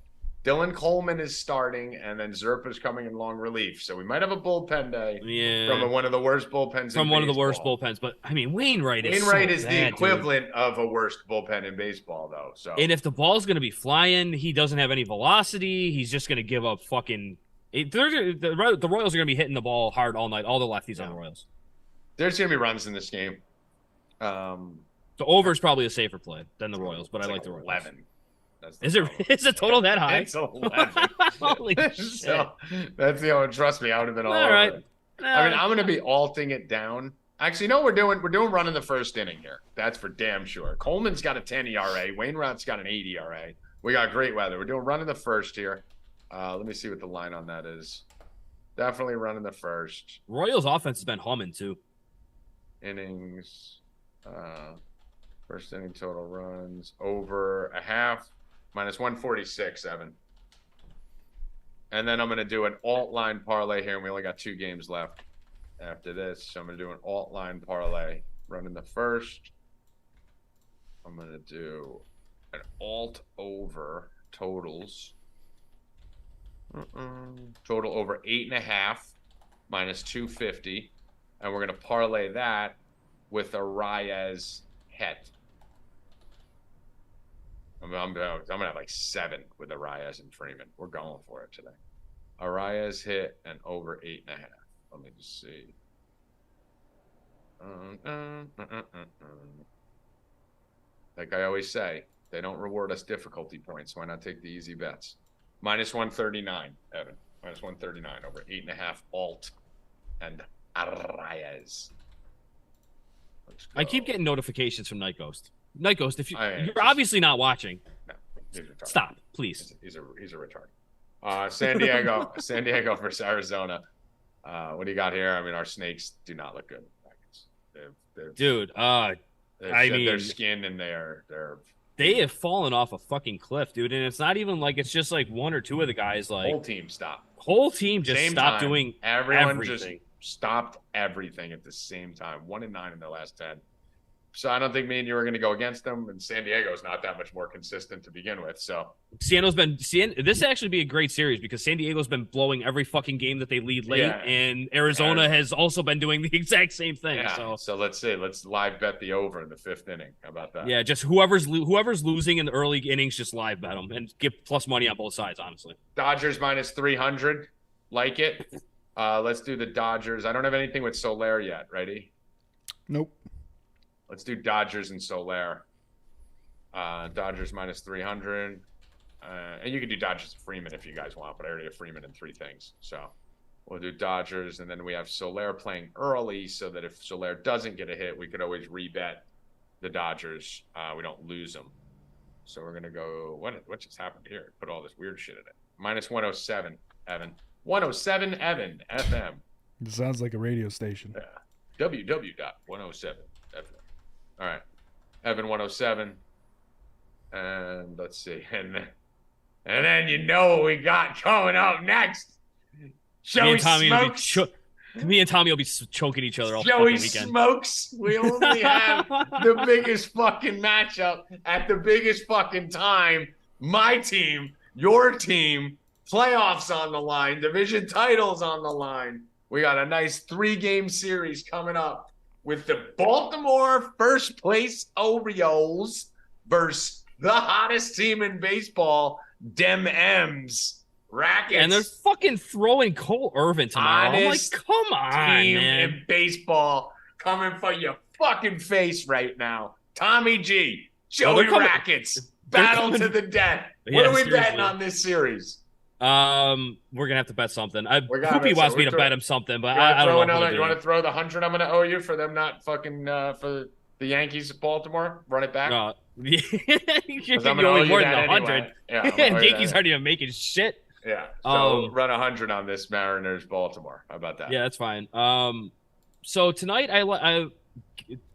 Dylan Coleman is starting, and then Zerpa's coming in long relief. So we might have a bullpen day from one of the worst bullpens from one of the worst bullpens. But, I mean, Wainwright is the equivalent of a worst bullpen in baseball, though. So and if the ball's going to be flying, he doesn't have any velocity. He's just going to give up fucking – the Royals are going to be hitting the ball hard all night, all the lefties on the Royals. There's going to be runs in this game. The over is probably a safer play than the Royals, but I like the Royals. 11. Is it total that high? It's 11. Holy shit. So, that's trust me, I would have been all right. over it. I mean, I'm going to be alting it down. Actually, no, we're doing running the first inning here. That's for damn sure. Coleman's got a 10 ERA. Wainwright's got an 8 ERA. We got great weather. We're doing running the first here. Let me see what the line on that is. Definitely running the first. Royals offense has been humming too. Innings. First inning total runs over a half, minus 146, Evan. And then I'm going to do an alt line parlay here, and we only got 2 games left after this. So I'm going to do an alt line parlay, running the first. I'm going to do an alt over totals. Total over 8.5, minus 250. And we're going to parlay that with a Reyes het. I'm gonna have like 7 with Arias and Freeman. We're going for it today. Arias hit and over 8.5. Let me just see. Like I always say, they don't reward us difficulty points. Why not take the easy bets? Minus 139, Evan. Minus 139 over 8.5 alt and Arias. I keep getting notifications from Night Ghost. Night Ghost, if you're obviously not watching, no, stop, please. He's a retard. San Diego versus Arizona. What do you got here? I mean, our Snakes do not look good. Dude, their skin and they have fallen off a fucking cliff, dude. And it's not even like it's just like 1 or 2 of the guys. Like whole team stopped. Whole team just Same stopped time, doing everyone everything. Just stopped everything at the same time. 1-9 in their last 10. So I don't think me and you are going to go against them. And San Diego's not that much more consistent to begin with. So this actually be a great series because San Diego's been blowing every fucking game that they lead late, and Arizona has also been doing the exact same thing. Yeah. So let's see. Let's live bet the over in the 5th inning. How about that? Yeah, just whoever's losing in the early innings, just live bet them and get plus money on both sides. Honestly, Dodgers minus 300. Like it. Let's do the Dodgers. I don't have anything with Soler yet. Ready? Nope. Let's do Dodgers and Soler. Dodgers minus 300. And you can do Dodgers and Freeman if you guys want, but I already have Freeman in 3 things. So we'll do Dodgers, and then we have Soler playing early so that if Soler doesn't get a hit, we could always rebet the Dodgers. We don't lose them. So we're going to go, what just happened here? Put all this weird shit in it. Minus 107, Evan. 107 Evan, FM. It sounds like a radio station. Yeah. www.107 FM. All right. Evan 107. And let's see. And then you know what we got coming up next. Me and Tommy will be choking each other all Joey fucking weekend. Smokes. We only have the biggest fucking matchup at the biggest fucking time. My team, your team, playoffs on the line, division titles on the line. We got a nice 3-game series coming up with the Baltimore first place Orioles versus the hottest team in baseball, Dem M's Rackets. And they're fucking throwing Cole Irvin tomorrow. I'm like, come on, team man. in baseball coming for your fucking face right now. Tommy G, Joey Rackets, battle to the death. What are we betting on this series? We're gonna have to bet something. Poopy wants me to bet him something, but I don't know. You want to throw the 100 I'm gonna owe you for them not fucking for the Yankees of Baltimore? Run it back. You're gonna owe more than 100. Anyway. Yeah, Yankees aren't even making shit. Yeah. So run 100 on this Mariners Baltimore. How about that? Yeah, that's fine. So tonight I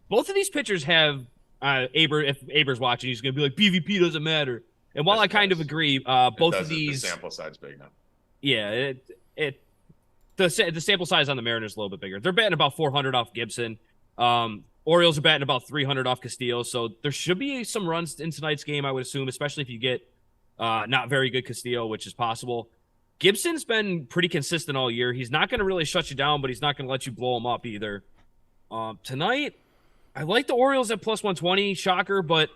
both of these pitchers have if Aber's watching, he's gonna be like BVP doesn't matter. And while I kind of agree, both of these the sample size big now. Yeah, the sample size on the Mariners is a little bit bigger. They're batting about 400 off Gibson. Orioles are batting about 300 off Castillo. So there should be some runs in tonight's game, I would assume, especially if you get not very good Castillo, which is possible. Gibson's been pretty consistent all year. He's not going to really shut you down, but he's not going to let you blow him up either. Tonight, I like the Orioles at plus 120, shocker, but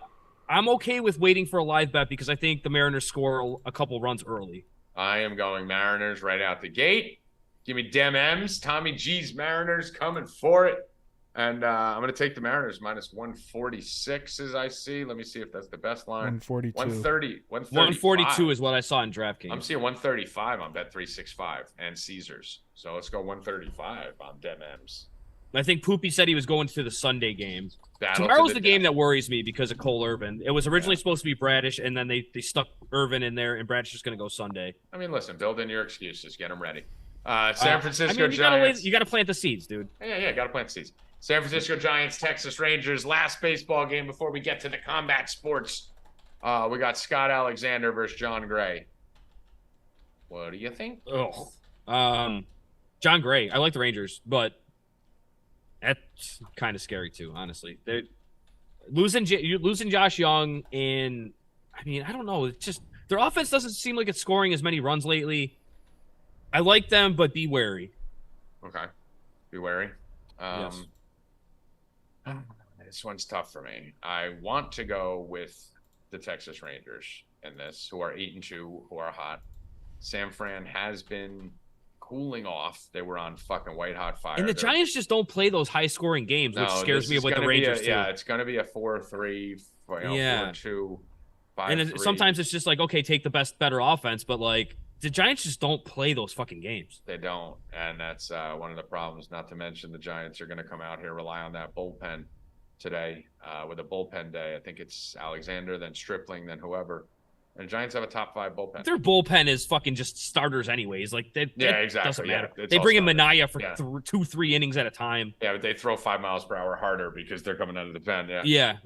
I'm okay with waiting for a live bet because I think the Mariners score a couple runs early. I am going Mariners right out the gate. Give me Dem M's. Tommy G's Mariners coming for it. And I'm going to take the Mariners minus 146 as I see. Let me see if that's the best line. 142. 142 is what I saw in DraftKings. I'm seeing 135 on Bet365 and Caesars. So let's go 135 on Dem M's. I think Poopy said he was going to the Sunday game. Tomorrow's the game that worries me because of Cole Irvin. It was originally supposed to be Bradish, and then they stuck Irvin in there, and Bradish is going to go Sunday. I mean, listen, build in your excuses. Get them ready. San Francisco I mean, Giants. You got to plant the seeds, dude. Yeah, got to plant the seeds. San Francisco Giants, Texas Rangers, last baseball game before we get to the combat sports. We got Scott Alexander versus John Gray. What do you think? Oh, John Gray. I like the Rangers, but that's kind of scary too. Honestly, they're losing Josh Young, and I mean, I don't know. It's just their offense doesn't seem like it's scoring as many runs lately. I like them, but be wary. Okay, be wary. Yes. This one's tough for me. I want to go with the Texas Rangers in this, who are 8-2, who are hot. San Fran has been cooling off. They were on fucking white hot fire. And the Giants just don't play those high scoring games, which scares me with the Rangers too. Yeah, it's going to be a 4-3, 4-2, 5-3. And sometimes it's just like, okay, take the better offense, but like the Giants just don't play those fucking games. They don't, and that's one of the problems. Not to mention the Giants are going to come out here, rely on that bullpen today with a bullpen day. I think it's Alexander, then Stripling, then whoever. And the Giants have a top 5 bullpen. Their bullpen is fucking just starters anyways. Like, exactly. Doesn't matter. Yeah, they bring in Minaya for 2-3 innings at a time. Yeah, but they throw 5 miles per hour harder because they're coming out of the pen. Yeah. I'm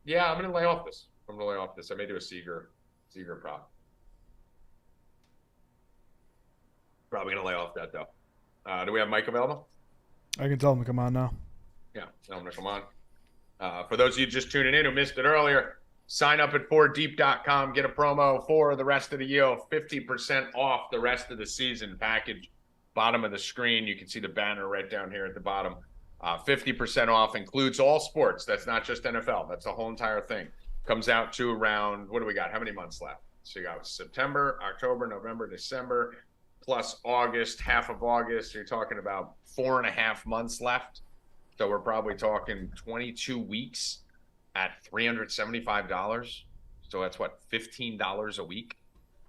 going to lay off this. I may do a Seager prop. Probably going to lay off that, though. Do we have Mike available? I can tell him to come on now. Yeah, tell him to come on. For those of you just tuning in who missed it earlier, sign up at 4deep.com. Get a promo for the rest of the year. 50% off the rest of the season package. Bottom of the screen, you can see the banner right down here at the bottom. 50% off includes all sports. That's not just NFL. That's the whole entire thing. Comes out to around, what do we got? How many months left? So you got September, October, November, December, plus August, half of August. You're talking about 4.5 months left. So we're probably talking 22 weeks at $375. So that's what, $15 a week?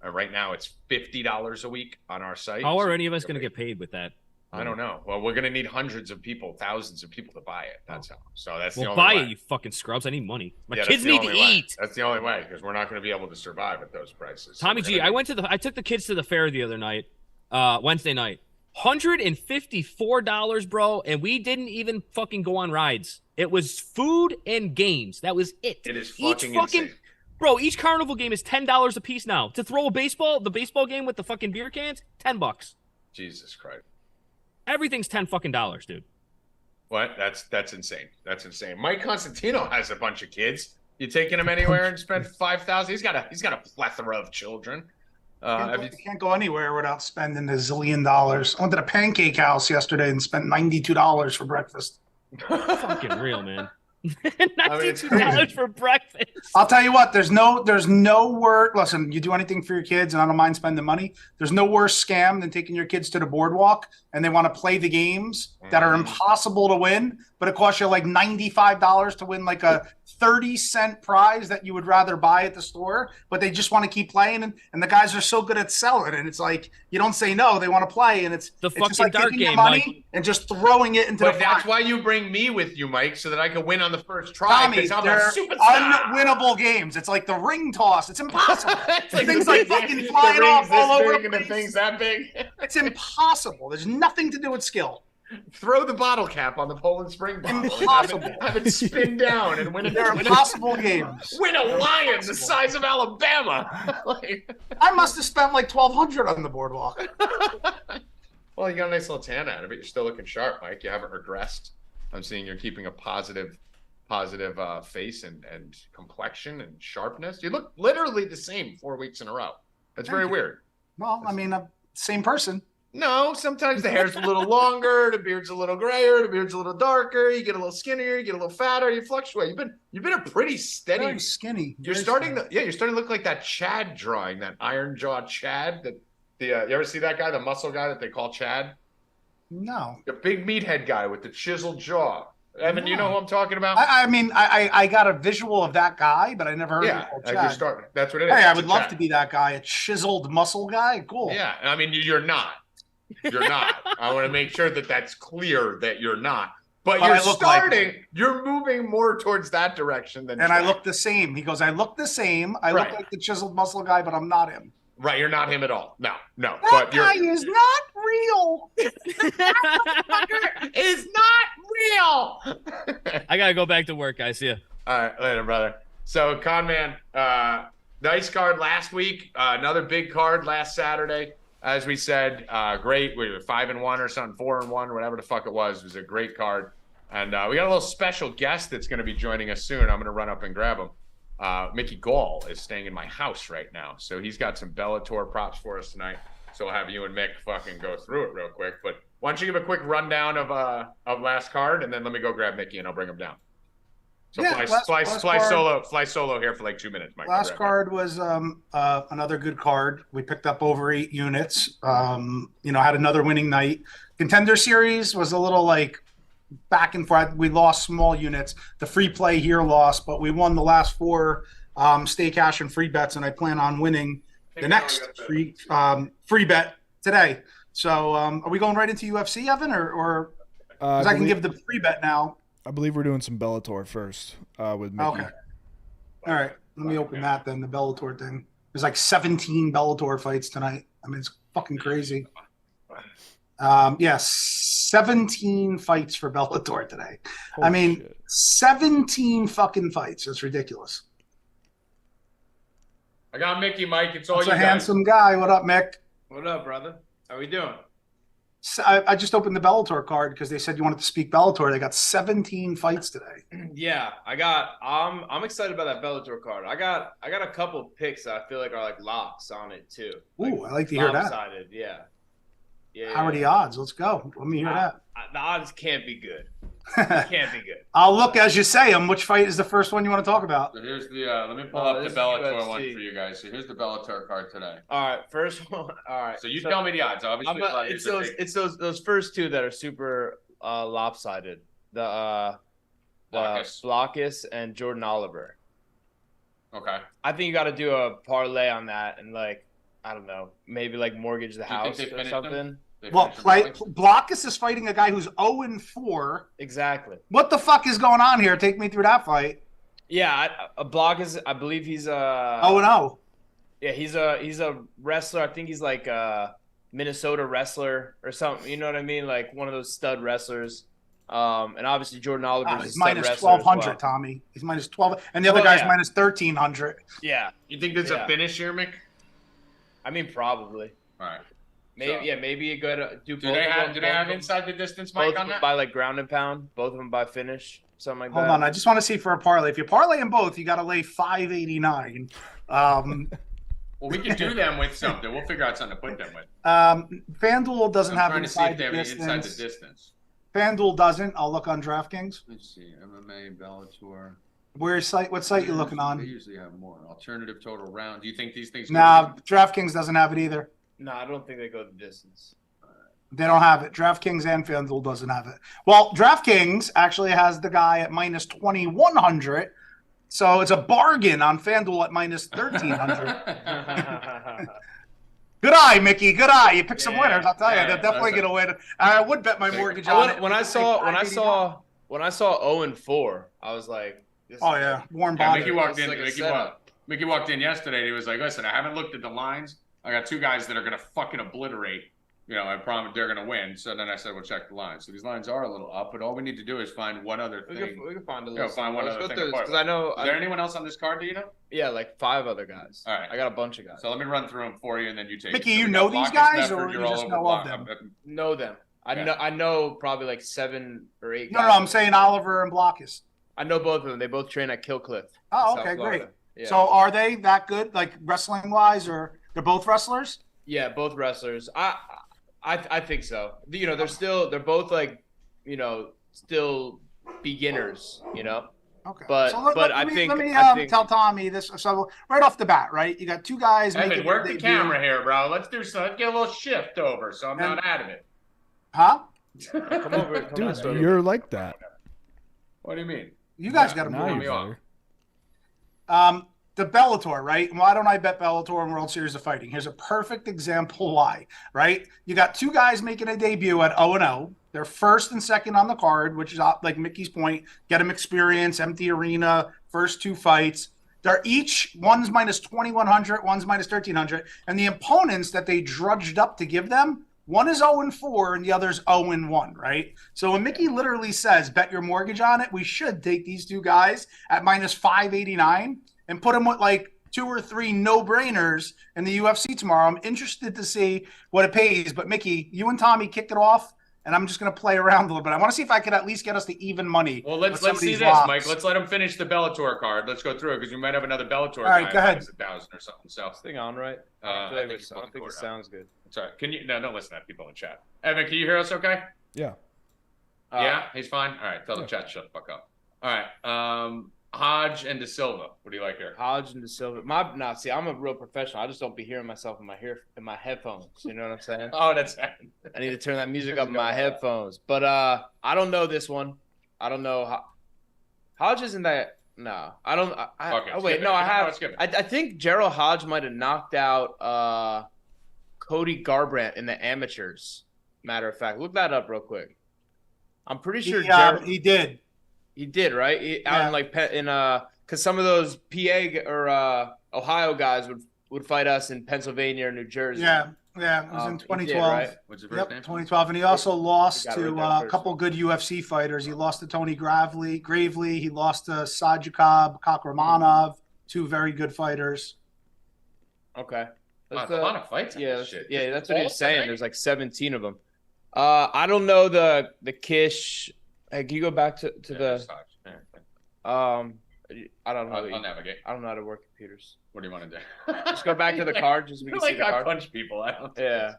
Right now it's $50 a week on our site. How are any of us going to get paid with that? I don't know. Well, we're going to need hundreds of people, thousands of people to buy it. That's how. So that's the only buy way. it, you fucking scrubs. I need money. My kids need to eat. That's the only way, because we're not going to be able to survive at those prices. Tommy G, I took the kids to the fair the other night, Wednesday night. $154, bro, and we didn't even fucking go on rides. It was food and games. That was it. It is fucking insane. Bro, each carnival game is $10 a piece now. To throw the baseball game with the fucking beer cans, $10. Jesus Christ. Everything's $10 fucking dollars, dude. What? That's insane. That's insane. Mike Constantino has a bunch of kids. You taking him anywhere and spend $5,000? He's got a plethora of children. You can't go anywhere without spending $1 zillion. I went to the Pancake House yesterday and spent $92 for breakfast. Fucking real, man. $92 for breakfast. I'll tell you what, there's no worse. Listen, you do anything for your kids, and I don't mind spending money. There's no worse scam than taking your kids to the boardwalk and they want to play the games that are impossible to win, but it costs you like $95 to win like a 30-cent prize that you would rather buy at the store, but they just want to keep playing, and the guys are so good at selling, and it's like you don't say no, they want to play, and it's fucking just like dart taking game, money Mike. and just throwing it into But the that's fire. why you bring me with you, Mike, so that I can win on the first try. Tommy, I'm they're a superstar. unwinnable games. It's like the ring toss. It's impossible. It's like Things the like big- fucking the flying rings off all this over big the and the place. things that big. It's impossible. There's nothing to do with skill. Throw the bottle cap on the Poland Spring bottle. Impossible. Have it spin down and win it. They're impossible games. Win a lion the size of Alabama. I must have spent like $1,200 on the boardwalk. Well, you got a nice little tan out of it. You're still looking sharp, Mike. You haven't regressed. I'm seeing you're keeping a positive face and complexion and sharpness. You look literally the same 4 weeks in a row. That's very weird. Well, I mean, same person. No, sometimes the hair's a little longer, the beard's a little grayer, the beard's a little darker. You get a little skinnier, you get a little fatter. You fluctuate. You've been a pretty steady. Very skinny. You're starting to look like that Chad drawing, that iron jaw Chad. You ever see that guy, the muscle guy that they call Chad? No. The big meathead guy with the chiseled jaw. Evan, you know who I'm talking about? I mean, I got a visual of that guy, but I never heard of it. You're starting. That's what it is. Hey, I It's would a love Chad. to be that guy, a chiseled muscle guy. Cool. Yeah, I mean, you're not. You're not. I want to make sure that that's clear that you're not. But you're I look like starting. You're moving more towards that direction than. And I look the same. He goes, I look the same. I look like the chiseled muscle guy, but I'm not him. Right, you're not him at all. No. That guy is not real. Is not I gotta go back to work, guys. See ya. All right, later, brother. So, Conman, nice card last week. Another big card last Saturday. As we said, great. We were 5-1 or something, 4-1, or whatever the fuck it was. It was a great card. And we got a little special guest that's going to be joining us soon. I'm going to run up and grab him. Mickey Gall is staying in my house right now. So he's got some Bellator props for us tonight. So we'll have you and Mick fucking go through it real quick. But why don't you give a quick rundown of last card, and then let me go grab Mickey and I'll bring him down. So Yeah, fly last solo here for like 2 minutes, Mike. Last card was another good card. We picked up over 8 units. Had another winning night. Contender Series was a little like back and forth. We lost small units. The free play here lost, but we won the last 4 Stay Cashin free bets, and I plan on winning the next free bet today. So are we going right into UFC, Evan, or because I can give the free bet now? I believe we're doing some Bellator first with Mickey. Okay. All right. Let me open that then, the Bellator thing. There's like 17 Bellator fights tonight. I mean, it's fucking crazy. 17 fights for Bellator today. Holy shit. 17 fucking fights. It's ridiculous. I got Mickey, Mike. It's all That's you a guys. handsome guy. What up, Mick? What up, brother? How we doing? So I just opened the Bellator card because they said you wanted to speak Bellator. They got 17 fights today. Yeah, I'm excited about that Bellator card. I got a couple picks that I feel like are like locks on it too. Ooh, I like to hear that. Lopsided, yeah. How are the odds? Let's go. Let me hear that. The odds can't be good. Can't be good. I'll look as you say them. Which fight is the first one you want to talk about? So here's the let me pull up the this is Bellator UFC. one for you guys. So here's the Bellator card today. All right, first one. All right. So you tell me the odds. Obviously, It's those first 2 that are super lopsided. The Blockus and Jordan Oliver. Okay. I think you got to do a parlay on that and like I don't know, maybe like mortgage the Do you think house they or finished something. them? Well, Blockus is fighting a guy who's 0-4. Exactly. What the fuck is going on here? Take me through that fight. Yeah, a Blockus. I believe he's 0-0. Yeah, he's a wrestler. I think he's like a Minnesota wrestler or something. You know what I mean? Like one of those stud wrestlers. And obviously Jordan Oliver's He's a stud minus wrestler 1,200, as well. Tommy. He's minus 12, and the other guy's minus 1,300. Yeah, You think there's a finish here, Mick? I mean probably. All right. Maybe So- maybe you go to do. Do both they of have them, do they both have of them- inside the distance, both Mike, of on them that? by like ground and pound? Both of them by finish, something like Hold that. on, I just want to see for a parlay. If you parlay them both, you got to lay 589. Well, we can do them with something. We'll figure out something to put them with. FanDuel doesn't I'm have trying to see if inside they the have any inside the distance. distance. FanDuel doesn't. I'll look on DraftKings. Let's see. MMA, Bellator. What site you looking They on? usually have more. Alternative total round. Do you think these things? Nah, DraftKings doesn't have it either. No, I don't think they go the distance. They don't have it. DraftKings and FanDuel doesn't have it. Well, DraftKings actually has the guy at minus 2,100. So it's a bargain on FanDuel at minus 1,300. Good eye, Mickey. Good eye. You picked some winners. I'll tell you, they're definitely going to win. I would bet my mortgage on it. When I saw 0-4, I was like, Oh yeah, warm Yeah, body. Mickey walked It's in. like a Mickey setup. walked in yesterday. And he was like, "Listen, I haven't looked at the lines. I got 2 guys that are gonna fucking obliterate. You know, I promise they're gonna win." So then I said, "We'll check the lines." So these lines are a little up, but all we need to do is find one other we thing. can find a Yeah, list. find one Let's other go thing through to this, play 'cause I know. Is there anyone else on this card? Do you know? Yeah, like 5 other guys. All right. I got a bunch of guys. So let me run through them for you, and then you take. Mickey, it. So you we know got these Blockus, guys, Mefford, or you you're all just over know of Block. them? Know them. Yeah. I know probably like 7 or 8 No, guys. I'm saying Oliver and Blockus. I know both of them. They both train at Killcliff. Oh, in South okay, Florida. great. Yeah. So are they that good, like wrestling wise, or they're both wrestlers? Yeah, both wrestlers. I think so. You know, they're both like, you know, still beginners. You know. Okay. But- so but let I me, think- let me I think- tell Tommy this. So right off the bat, right? You got 2 guys. Evan, making work their the debut. camera here, bro. Let's do something. Let's get a little shift over, so I'm not out of it. Huh? Come over, come Dude, on, you're like that. What do you mean? You guys Yeah, got to Now move. you're on. better. The Bellator, right? Why don't I bet Bellator and World Series of Fighting? Here's a perfect example why, right? You got 2 guys making a debut at 0-0. They're first and second on the card, which is like Mickey's point. Get them experience, empty arena, first 2 fights. They're each, one's minus 2,100, one's minus 1,300. And the opponents that they drudged up to give them One is 0-4 and the other's 0-1, right? So when Mickey literally says bet your mortgage on it, we should take these two guys at minus 589 and put them with like 2 or 3 no-brainers in the UFC tomorrow. I'm interested to see what it pays. But Mickey, you and Tommy kick it off, and I'm just going to play around a little bit. I want to see if I could at least get us to even money. Well, let's see this, locks. Mike. Let's let him finish the Bellator card. Let's go through it because we might have another Bellator. All right, guy go ahead. minus 1,000 or something. So, Thing on, right? I think I don't think it sounds good. Sorry. Can you? No, don't listen to people in chat. Evan, can you hear us? Okay. Yeah. Yeah, he's fine. All right, tell the chat to shut the fuck up. All right, Hodge and De Silva. What do you like here? Hodge and De Silva. See, I'm a real professional. I just don't be hearing myself in my headphones. You know what I'm saying? Oh, that's. I need to turn that music up in my headphones. But I don't know this one. I don't know. Hodge isn't that. No, I don't. Wait, no, I have. I think Gerald Hodge might have knocked out Cody Garbrandt in the amateurs. Matter of fact, look that up real quick. I'm pretty sure he did. He did, right? Out in like because some of those PA or Ohio guys would fight us in Pennsylvania or New Jersey. Yeah, it was in 2012. Did, right? What's his first name? 2012, and he also lost to right a couple good UFC fighters. He lost to Tony Gravely. He lost to Sadykhab Kakramanov, 2 very good fighters. Okay. A lot of fights. Yeah, shit. yeah, that's what he was saying. There's like 17 of them. I don't know the Kish. Hey, can you go back to the? I don't know. I'll navigate. I don't know how to work computers. What do you want to do? Just go back to the card, just so we can see the card. Punch people. I don't. Yeah.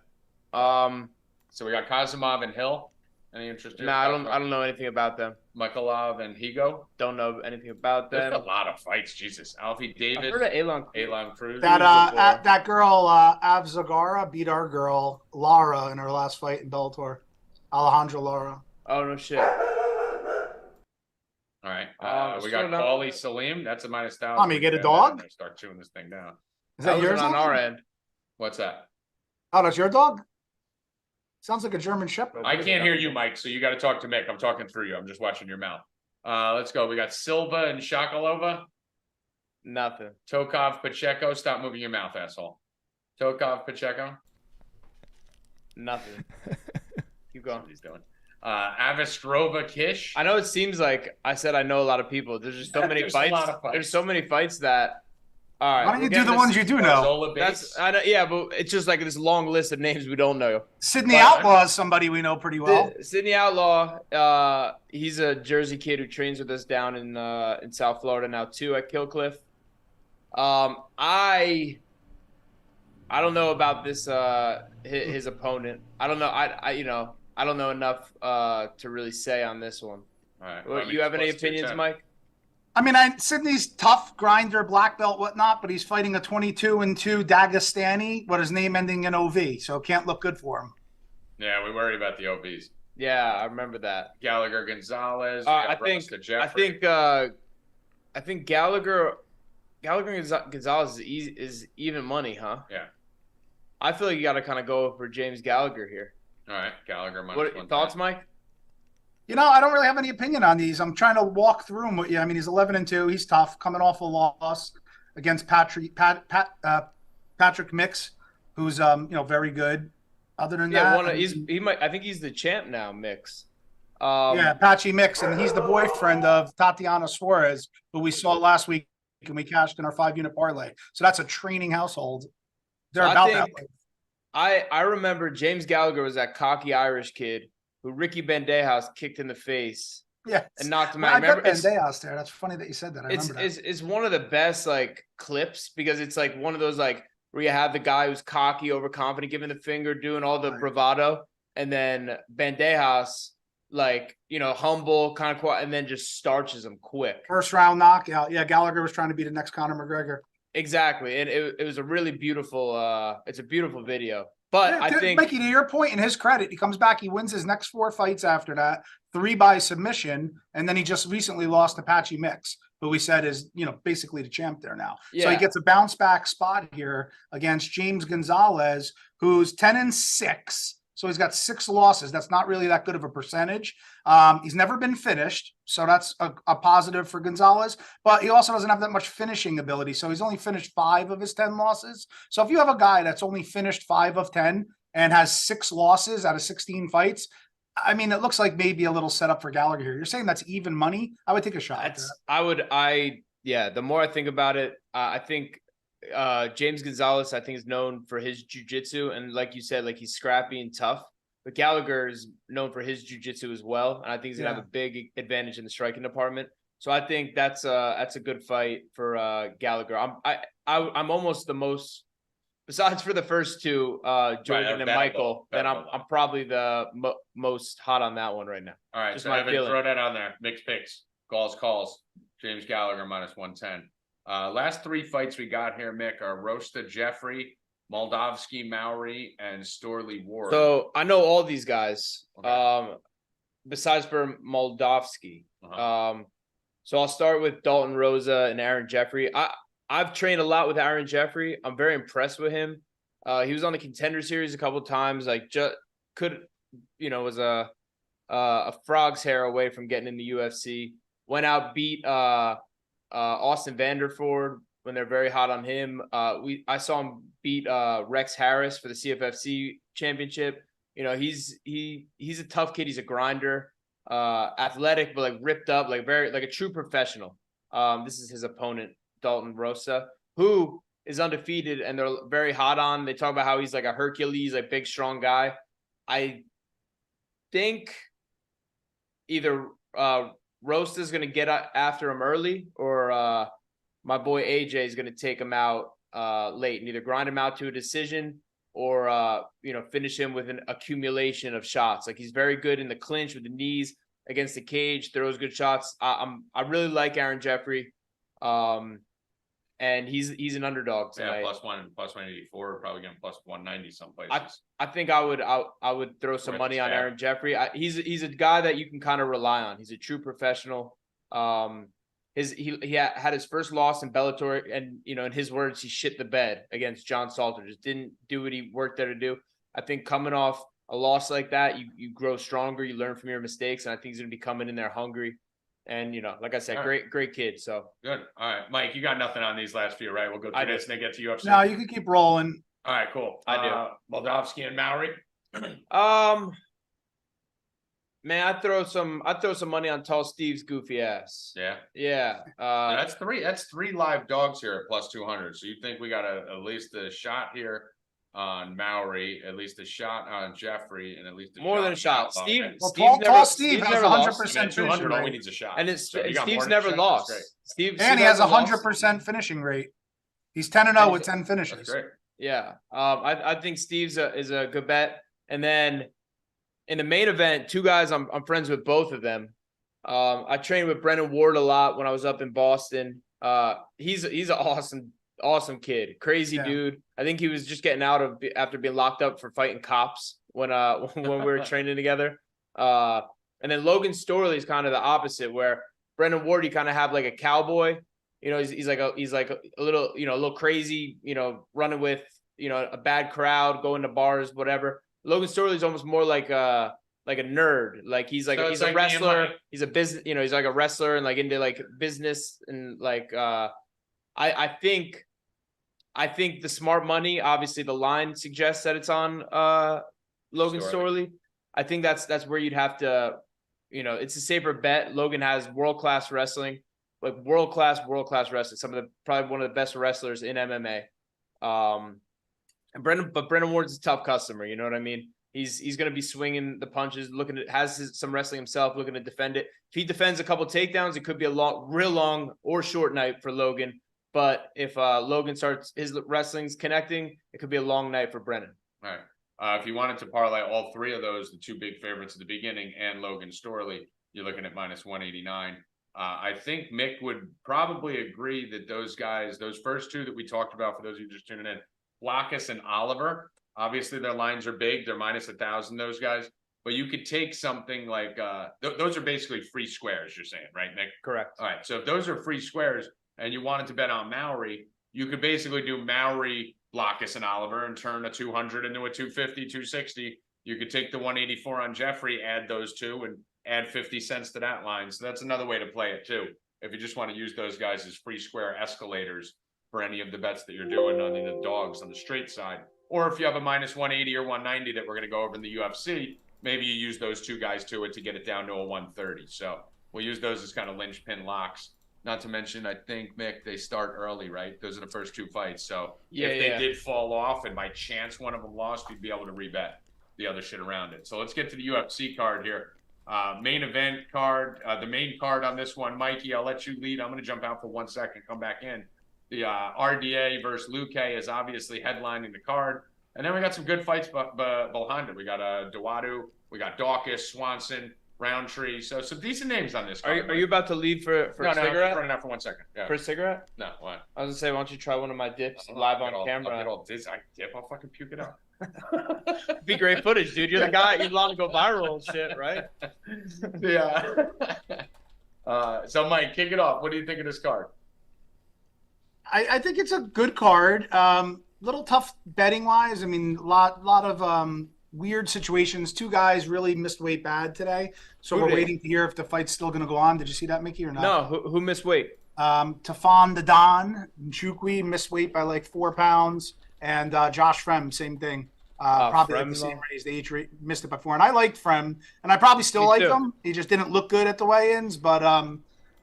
So we got Kazimov and Hill. Any interest? Nah, I don't know anything about them. Michaelov and Higo. Don't know anything about them. There's a lot of fights. Jesus, Alfie David. I heard of Alon Cruz. That girl Avzagara beat our girl Lara in her last fight in Bellator. Alejandra Lara. Oh no shit. All right. We got Paulie Salim. That's a minus 1,000. Tommy, you get a dog? Start chewing this thing down. Is that yours on our end? What's that? Oh, that's your dog? Sounds like a German Shepherd. I can't hear you, Mike, so you got to talk to Mick. I'm talking through you. I'm just watching your mouth. Let's go. We got Silva and Shakalova. Nothing. Tokov, Pacheco. Stop moving your mouth, asshole. Tokov, Pacheco. Nothing. Keep going. What he's doing. Avistrova, Kish. I know it seems like I said I know a lot of people. There's just so many fights. There's so many fights that. All right. Why don't you do the ones you do know? I know, yeah, but it's just like this long list of names we don't know. Sydney Outlaw is somebody we know pretty well. Sydney Outlaw, he's a Jersey kid who trains with us down in South Florida now too at Killcliff. I don't know about this his opponent. I don't know. I don't know enough to really say on this one. All right. Well, you have any opinions, Mike? I mean, Sydney's tough, grinder, black belt, whatnot, but he's fighting a 22-2 Dagestani, what his name ending in OV, so it can't look good for him. Yeah, we worry about the OVs. Yeah, I remember that. Gallagher Gonzalez. I think Gallagher Gonzalez is even money, huh? Yeah. I feel like you got to kind of go for James Gallagher here. All right, Gallagher. What thoughts, Mike? I don't really have any opinion on these. I'm trying to walk through them with you. I mean, he's 11-2. He's tough, coming off a loss against Patrick Mix, who's very good. Other than that, I think he's the champ now, Mix. Patchy Mix, and he's the boyfriend of Tatiana Suarez, who we saw last week, and we cashed in our 5-unit parlay. So that's a training household. They're about that way. I remember James Gallagher was that cocky Irish kid who Ricky Bandejas kicked in the face. Yeah, and knocked him out. I remember Bandejas there. That's funny that you said that. I remember that. It's one of the best like clips because it's like one of those like where you have the guy who's cocky, overconfident, giving the finger, doing all the bravado, and then Bandejas like humble, kind of quiet, and then just starches him quick. First round knockout. Yeah, Gallagher was trying to be the next Conor McGregor. Exactly, and it was a really beautiful. It's a beautiful video. But I think, Mikey, to your point, in his credit, he comes back, he wins his next 4 fights after that, 3 by submission, and then he just recently lost to Patchy Mix, who we said is, basically the champ there now. Yeah. So he gets a bounce back spot here against James Gonzalez, who's 10-6. So he's got 6 losses. That's not really that good of a percentage. He's never been finished, so that's a positive for Gonzalez. But he also doesn't have that much finishing ability. So he's only finished 5 of his 10 losses. So if you have a guy that's only finished 5 of 10, and has 6 losses out of 16 fights. I mean, it looks like maybe a little setup for Gallagher here. You're saying that's even money? I would take a shot. The more I think about it, I think James Gonzalez, I think, is known for his jiu-jitsu, and like you said, like he's scrappy and tough. But Gallagher is known for his jiu-jitsu as well, and I think he's gonna have a big advantage in the striking department. So I think that's a good fight for Gallagher. I'm almost the most, besides for the first two, Jordan and Michael, then I'm probably the most hot on that one right now. All right, just so Evan, throw that on there. Mixed picks, calls. James Gallagher -110. Last 3 fights we got here, Mick, are Rosta Jeffrey, Moldavsky Mowry, and Storley Ward. So I know all these guys, besides for Moldavsky. So I'll start with Dalton Rosa and Aaron Jeffrey. I've trained a lot with Aaron Jeffrey. I'm very impressed with him. He was on the Contender Series a couple of times. Like, was a frog's hair away from getting in the UFC. Went out, beat Austin Vanderford when they're very hot on him. I saw him beat Rex Harris for the CFFC championship. You know, he's a tough kid. He's a grinder, athletic, but like ripped up, like very like a true professional. This is his opponent, Dalton Rosa, who is undefeated, and they're very hot on. They talk about how he's like a Hercules, like big, strong guy. I think either Rosa's going to get after him early, or my boy AJ is going to take him out late and either grind him out to a decision or finish him with an accumulation of shots. Like, he's very good in the clinch with the knees against the cage, throws good shots. I really like Aaron Jeffrey. And he's an underdog tonight. Yeah, +184, probably getting +190 some places. I think I would throw some money on Aaron Jeffrey. He's a guy that you can kind of rely on. He's a true professional. He had his first loss in Bellator, and in his words, he shit the bed against John Salter. Just didn't do what he worked there to do. I think coming off a loss like that, you grow stronger, you learn from your mistakes, and I think he's gonna be coming in there hungry. And like I said, great kid. So good. All right, Mike, you got nothing on these last few, right? We'll go through this and then get to UFC. No, you can keep rolling. All right, cool. I do. Moldavsky and Mowry. Man, I throw some money on Tall Steve's goofy ass. Yeah. That's three live dogs here at +200. So you think we got at least a shot here on Mowry, at least a shot on Jeffrey, and at least more than a shot. Steve has Steve's 100% 200 only needs a shot. And Steve's never lost. Steve he has 100% finishing rate. He's 10-0 with 10 finishes. That's great. Yeah. I think Steve's is a good bet. And then in the main event, 2 guys I'm friends with both of them. I trained with Brennan Ward a lot when I was up in Boston. He's an awesome kid, crazy dude. I think he was just getting out after being locked up for fighting cops when we were training together. And then Logan Storley is kind of the opposite, where Brennan Ward, you kind of have like a cowboy. He's like a little crazy, running with a bad crowd, going to bars, whatever. Logan Storley is almost more like a nerd. Like he's a wrestler. He's a business. He's like a wrestler and like into like business and like I think the smart money. Obviously, the line suggests that it's on Logan Storley. I think that's where you'd have to. It's a safer bet. Logan has world-class wrestling, like world-class wrestling. Probably one of the best wrestlers in MMA. And Brennan Ward's a tough customer. You know what I mean? He's going to be swinging the punches, has some wrestling himself, looking to defend it. If he defends a couple takedowns, it could be a real long or short night for Logan. But if Logan starts his wrestling's connecting, it could be a long night for Brennan. All right. If you wanted to parlay all 3 of those, the 2 big favorites at the beginning and Logan Storley, you're looking at -189. I think Mick would probably agree that those guys, those first 2 that we talked about, for those of you just tuning in, Blockus and Oliver, obviously their lines are big. They're -1,000, those guys. But you could take something like those are basically free squares, you're saying, right, Mick? Correct. All right. So if those are free squares and you wanted to bet on Mowry, you could basically do Mowry, Blockus, and Oliver and turn a 200 into a 250, 260. You could take the 184 on Jeffrey, add those 2, and add 50 cents to that line. So that's another way to play it too. If you just want to use those guys as free square escalators for any of the bets that you're doing on the dogs on the straight side Or if you have a minus 180 or 190 that we're going to go over in the UFC, maybe you use those two guys to it to get it down to a 130. So we'll use those as kind of linchpin locks. Not to mention, I think, Mick, they start early, right? Those are the first two fights. So if they did fall off and by chance one of them lost, you'd be able to rebet the other shit around it. So let's get to the UFC card here. Main event card, the main card on this one. Mikey, I'll let you lead. I'm going to jump out for 1 second, come back in. The RDA versus Luque is obviously headlining the card. And then we got some good fights behind it. We got Duwadu, we got Dawkins, Swanson, Roundtree. So some decent names on this card. Are you about to leave for a cigarette? No, I'm running out for 1 second. Yeah. For a cigarette? No, what? I was going to say, why don't you try one of my dips live on camera? I'll get all dizzy. I dip, I'll fucking puke it up. Be great footage, dude. You're the guy. You'd want to go viral and shit, right? Yeah. So, Mike, kick it off. What do you think of this card? I think it's a good card. Little tough betting wise. I mean, lot of weird situations. Two guys really missed weight bad today, so we're waiting to hear if the fight's still going to go on. Did you see that, Mickey, or not? No. Who missed weight? Tafon the Don Nchukwi missed weight by like 4 pounds, and Josh Frem, same thing. Probably like the same raise. They each missed it by 4. And I liked Frem, and I probably still like him. He just didn't look good at the weigh-ins, but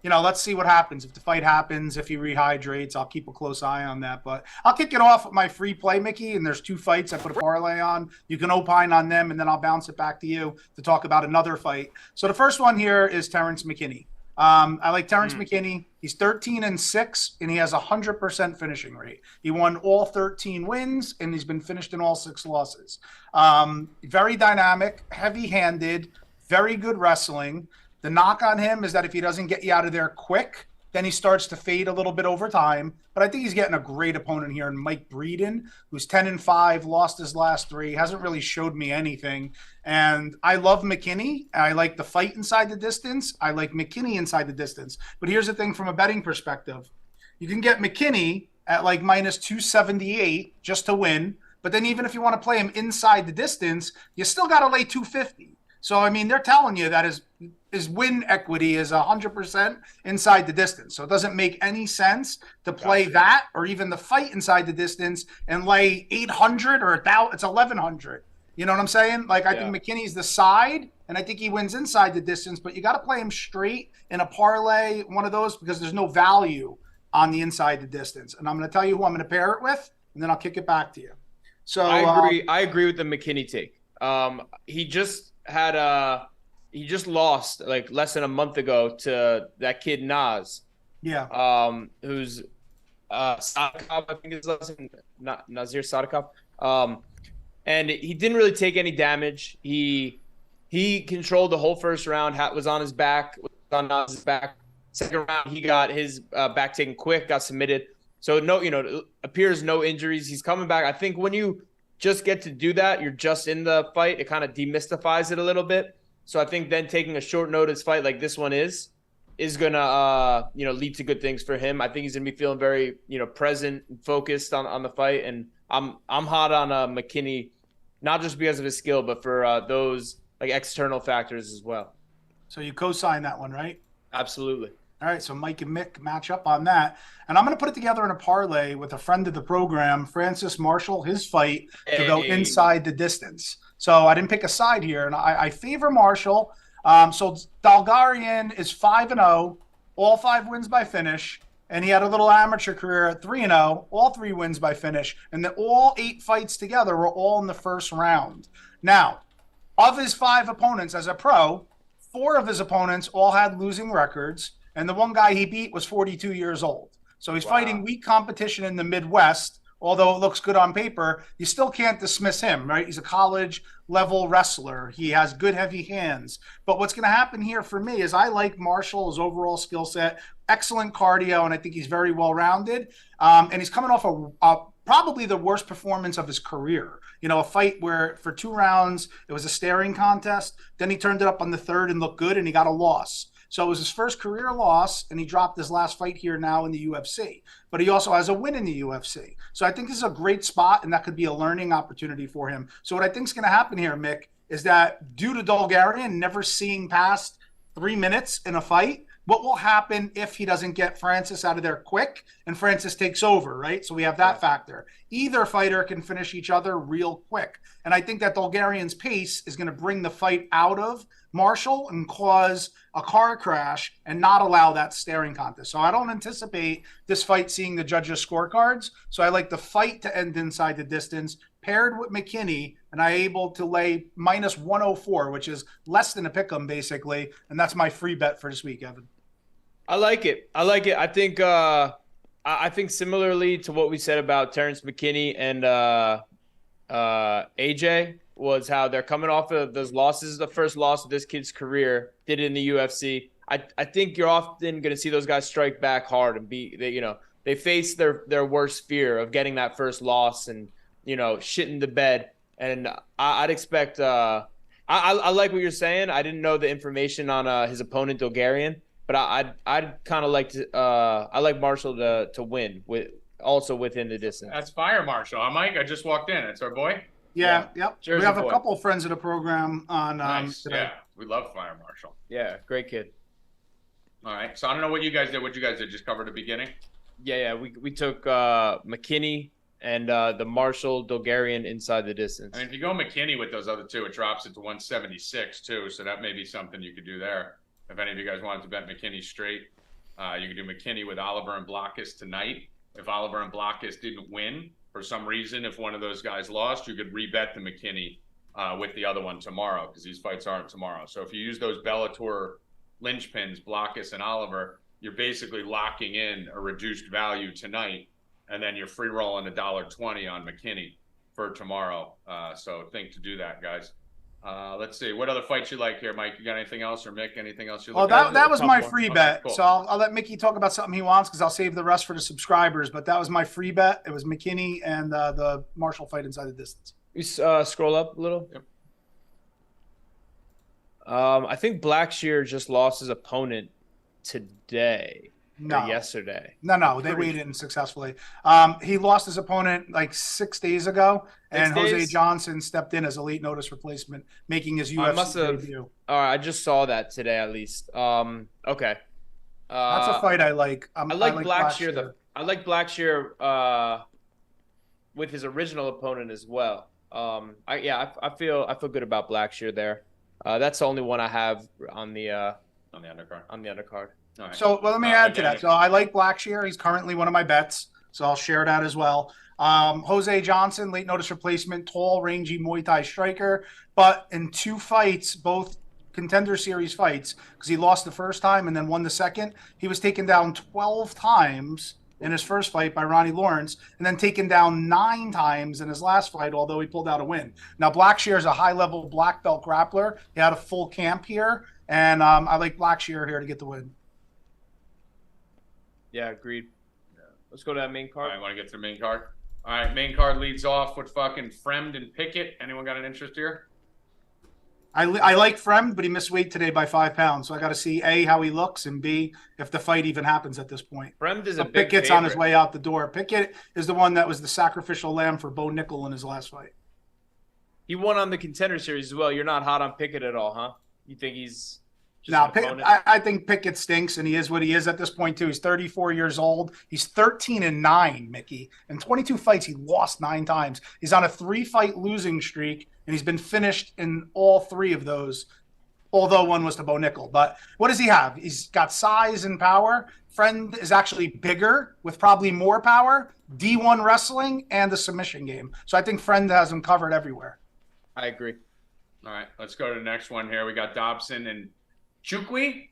let's see what happens. If the fight happens, if he rehydrates, I'll keep a close eye on that. But I'll kick it off with my free play, Mickey, and there's 2 fights I put a parlay on. You can opine on them, and then I'll bounce it back to you to talk about another fight. So the first one here is Terrence McKinney. I like Terrence McKinney. He's 13-6, and he has 100% finishing rate. He won all 13 wins, and he's been finished in all 6 losses. Very dynamic, heavy-handed, very good wrestling. The knock on him is that if he doesn't get you out of there quick, then he starts to fade a little bit over time. But I think he's getting a great opponent here in Mike Breeden, who's 10-5, lost his last 3, hasn't really showed me anything. And I love McKinney. I like the fight inside the distance. I like McKinney inside the distance. But here's the thing from a betting perspective. You can get McKinney at like minus 278 just to win. But then even if you want to play him inside the distance, you still got to lay 250. So, I mean, they're telling you that his win equity is 100% inside the distance. So it doesn't make any sense to play that or even the fight inside the distance and lay 800 or 1,000. It's 1,100. You know what I'm saying? Like, I think McKinney's the side, and I think he wins inside the distance, but you got to play him straight in a parlay, one of those, because there's no value on the inside the distance. And I'm going to tell you who I'm going to pair it with, and then I'll kick it back to you. So I agree with the McKinney take. He just lost like less than a month ago to that kid Nas. Yeah. Who's Sadikov, I think his last name, not Nazir Sadikov. And he didn't really take any damage. He controlled the whole first round, was on his back, was on Nas's back. Second round, he got his back taken quick, got submitted. So it appears no injuries. He's coming back. I think when you just get to do that, you're just in the fight. It kind of demystifies it a little bit. So I think then taking a short notice fight like this one is gonna lead to good things for him. I think he's gonna be feeling very present and focused on the fight. And I'm hot on McKinney, not just because of his skill, but for those like external factors as well. So you co-sign that one, right? Absolutely. All right, so Mike and Mick match up on that. And I'm going to put it together in a parlay with a friend of the program, Francis Marshall, his fight to go inside the distance. So I didn't pick a side here, and I favor Marshall. So Dalgarian is 5-0, all 5 wins by finish. And he had a little amateur career at 3-0, all 3 wins by finish. And then all 8 fights together were all in the first round. Now, of his 5 opponents as a pro, 4 of his opponents all had losing records. And the one guy he beat was 42 years old. So he's fighting weak competition in the Midwest. Although it looks good on paper, you still can't dismiss him, right? He's a college-level wrestler. He has good, heavy hands. But what's going to happen here for me is I like Marshall, his overall skill set, excellent cardio, and I think he's very well-rounded. And he's coming off probably the worst performance of his career. A fight where for 2 rounds, it was a staring contest. Then he turned it up on the 3rd and looked good, and he got a loss. So it was his first career loss, and he dropped his last fight here now in the UFC. But he also has a win in the UFC. So I think this is a great spot, and that could be a learning opportunity for him. So what I think is going to happen here, Mick, is that due to Dalgarian never seeing past 3 minutes in a fight, what will happen if he doesn't get Francis out of there quick and Francis takes over, right? So we have that factor. either fighter can finish each other real quick. And I think that Bulgarian's pace is going to bring the fight out of Marshall and cause a car crash and not allow that staring contest. So I don't anticipate this fight seeing the judges' scorecards. So I like the fight to end inside the distance, paired with McKinney, and I'm able to lay minus 104, which is less than a pick'em basically. And that's my free bet for this week, Evan. I like it. I think similarly to what we said about Terrence McKinney and AJ was how they're coming off of those losses. The first loss of this kid's career, did it in the UFC. I think you're often going to see those guys strike back hard and they face their worst fear of getting that first loss and, shit in the bed. And I'd expect I like what you're saying. I didn't know the information on his opponent, Bulgarian. But I'd kind of like to I like Marshall to win with also within the distance. That's Fire Marshall. I'm Mike. I just walked in. It's our boy. Yeah. Yep. Jersey we have boy. a couple of friends of the program on Nice. today. Yeah, we love Fire Marshall. Yeah, great kid. All right. So I don't know what you guys did. What you guys did? Just cover the beginning. Yeah. We took McKinney and the Marshall Bulgarian inside the distance. I mean, if you go McKinney with those other two, it drops it to 176 too. So that may be something you could do there. If any of you guys wanted to bet McKinney straight, you could do McKinney with Oliver and Blockus tonight. If Oliver and Blockus didn't win for some reason, if one of those guys lost, you could rebet the McKinney with the other one tomorrow because these fights aren't tomorrow. So if you use those Bellator linchpins, Blockus and Oliver, you're basically locking in a reduced value tonight, and then you're free rolling $1.20 on McKinney for tomorrow. So think to do that, guys. Let's see what other fights you like here, Mike. You got anything else, or Mick? Anything else you like? Well, that was my free bet. Cool. So I'll let Mickey talk about something he wants because I'll save the rest for the subscribers. But that was my free bet. It was McKinney and the Marshall fight inside the distance. You scroll up a little. Yep. I think Blackshear just lost his opponent today. No. Or yesterday. No, they weighed in successfully. He lost his opponent like 6 days ago, and Jose Johnson stepped in as a late notice replacement, making his UFC debut. All right, I just saw that today at least. Okay. That's a fight I like. I like Blackshear. I like Blackshear with his original opponent as well. I feel good about Blackshear there. That's the only one I have on the undercard. All right. So let me add to that. So I like Blackshear. He's currently one of my bets, so I'll share that as well. Jose Johnson, late notice replacement, tall, rangy Muay Thai striker, but in 2 fights, both Contender Series fights, because he lost the first time and then won the second, he was taken down 12 times in his first fight by Ronnie Lawrence, and then taken down 9 times in his last fight, although he pulled out a win. Now, Blackshear is a high-level black belt grappler. He had a full camp here, and I like Blackshear here to get the win. Yeah, agreed. Yeah. Let's go to that main card. All right, want to get to the main card? All right, main card leads off with fucking Fremd and Pickett. Anyone got an interest here? I like Fremd, but he missed weight today by 5 pounds. So I got to see A, how he looks, and B, if the fight even happens at this point. Fremd is but Pickett's on his way out the door. Pickett is the one that was the sacrificial lamb for Bo Nickel in his last fight. He won on the Contender Series as well. You're not hot on Pickett at all, huh? You think he's... No, I think Pickett stinks, and he is what he is at this point, too. He's 34 years old. He's 13-9, Mickey. In 22 fights, he lost 9 times. He's on a 3-fight losing streak, and he's been finished in all 3 of those, although one was to Bo Nickel. But what does he have? He's got size and power. Fremd is actually bigger with probably more power, D1 wrestling, and the submission game. So I think Fremd has him covered everywhere. I agree. All right, let's go to the next one here. We got Dobson and Chukwi.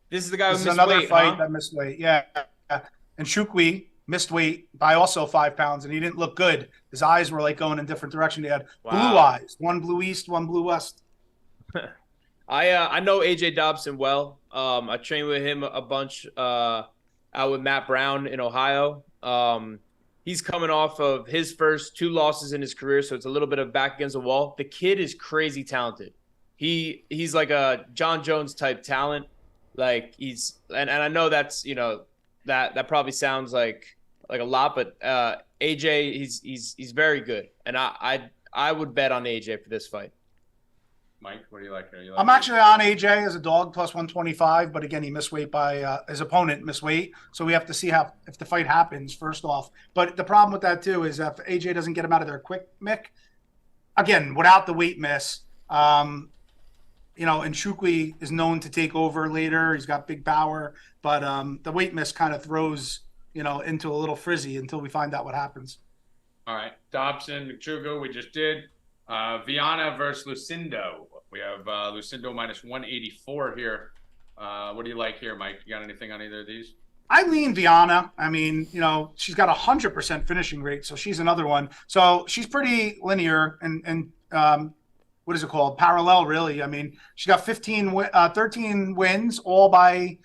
This is the guy who missed another weight, fight that missed weight. Yeah. And Chukwi missed weight by also 5 pounds, and he didn't look good. His eyes were like going in different direction. He had blue eyes, one blue east, one blue west. I know AJ Dobson well. I trained with him a bunch out with Matt Brown in Ohio. He's coming off of his first 2 losses in his career, so it's a little bit of back against the wall. The kid is crazy talented. He's like a John Jones type talent. Like and I know that's, that probably sounds like a lot, but AJ he's very good. And I would bet on AJ for this fight. Mike, what do you like here? I'm actually on AJ as a dog plus 125, but again, he missed weight by his opponent missed weight, so we have to see if the fight happens first off. But the problem with that too is if AJ doesn't get him out of there quick, Mick, again without the weight miss, and Nchukwi is known to take over later. He's got big power, but the weight miss kind of throws into a little frizzy until we find out what happens. All right, Dobson, Nchukwi, we just did. Viana versus Lucindo. We have Lucindo minus 184 here. What do you like here, Mike? You got anything on either of these? I lean Viana. I mean, she's got 100% finishing rate, so she's another one. So she's pretty linear and what is it called? Parallel, really. I mean, she got 13 wins, all by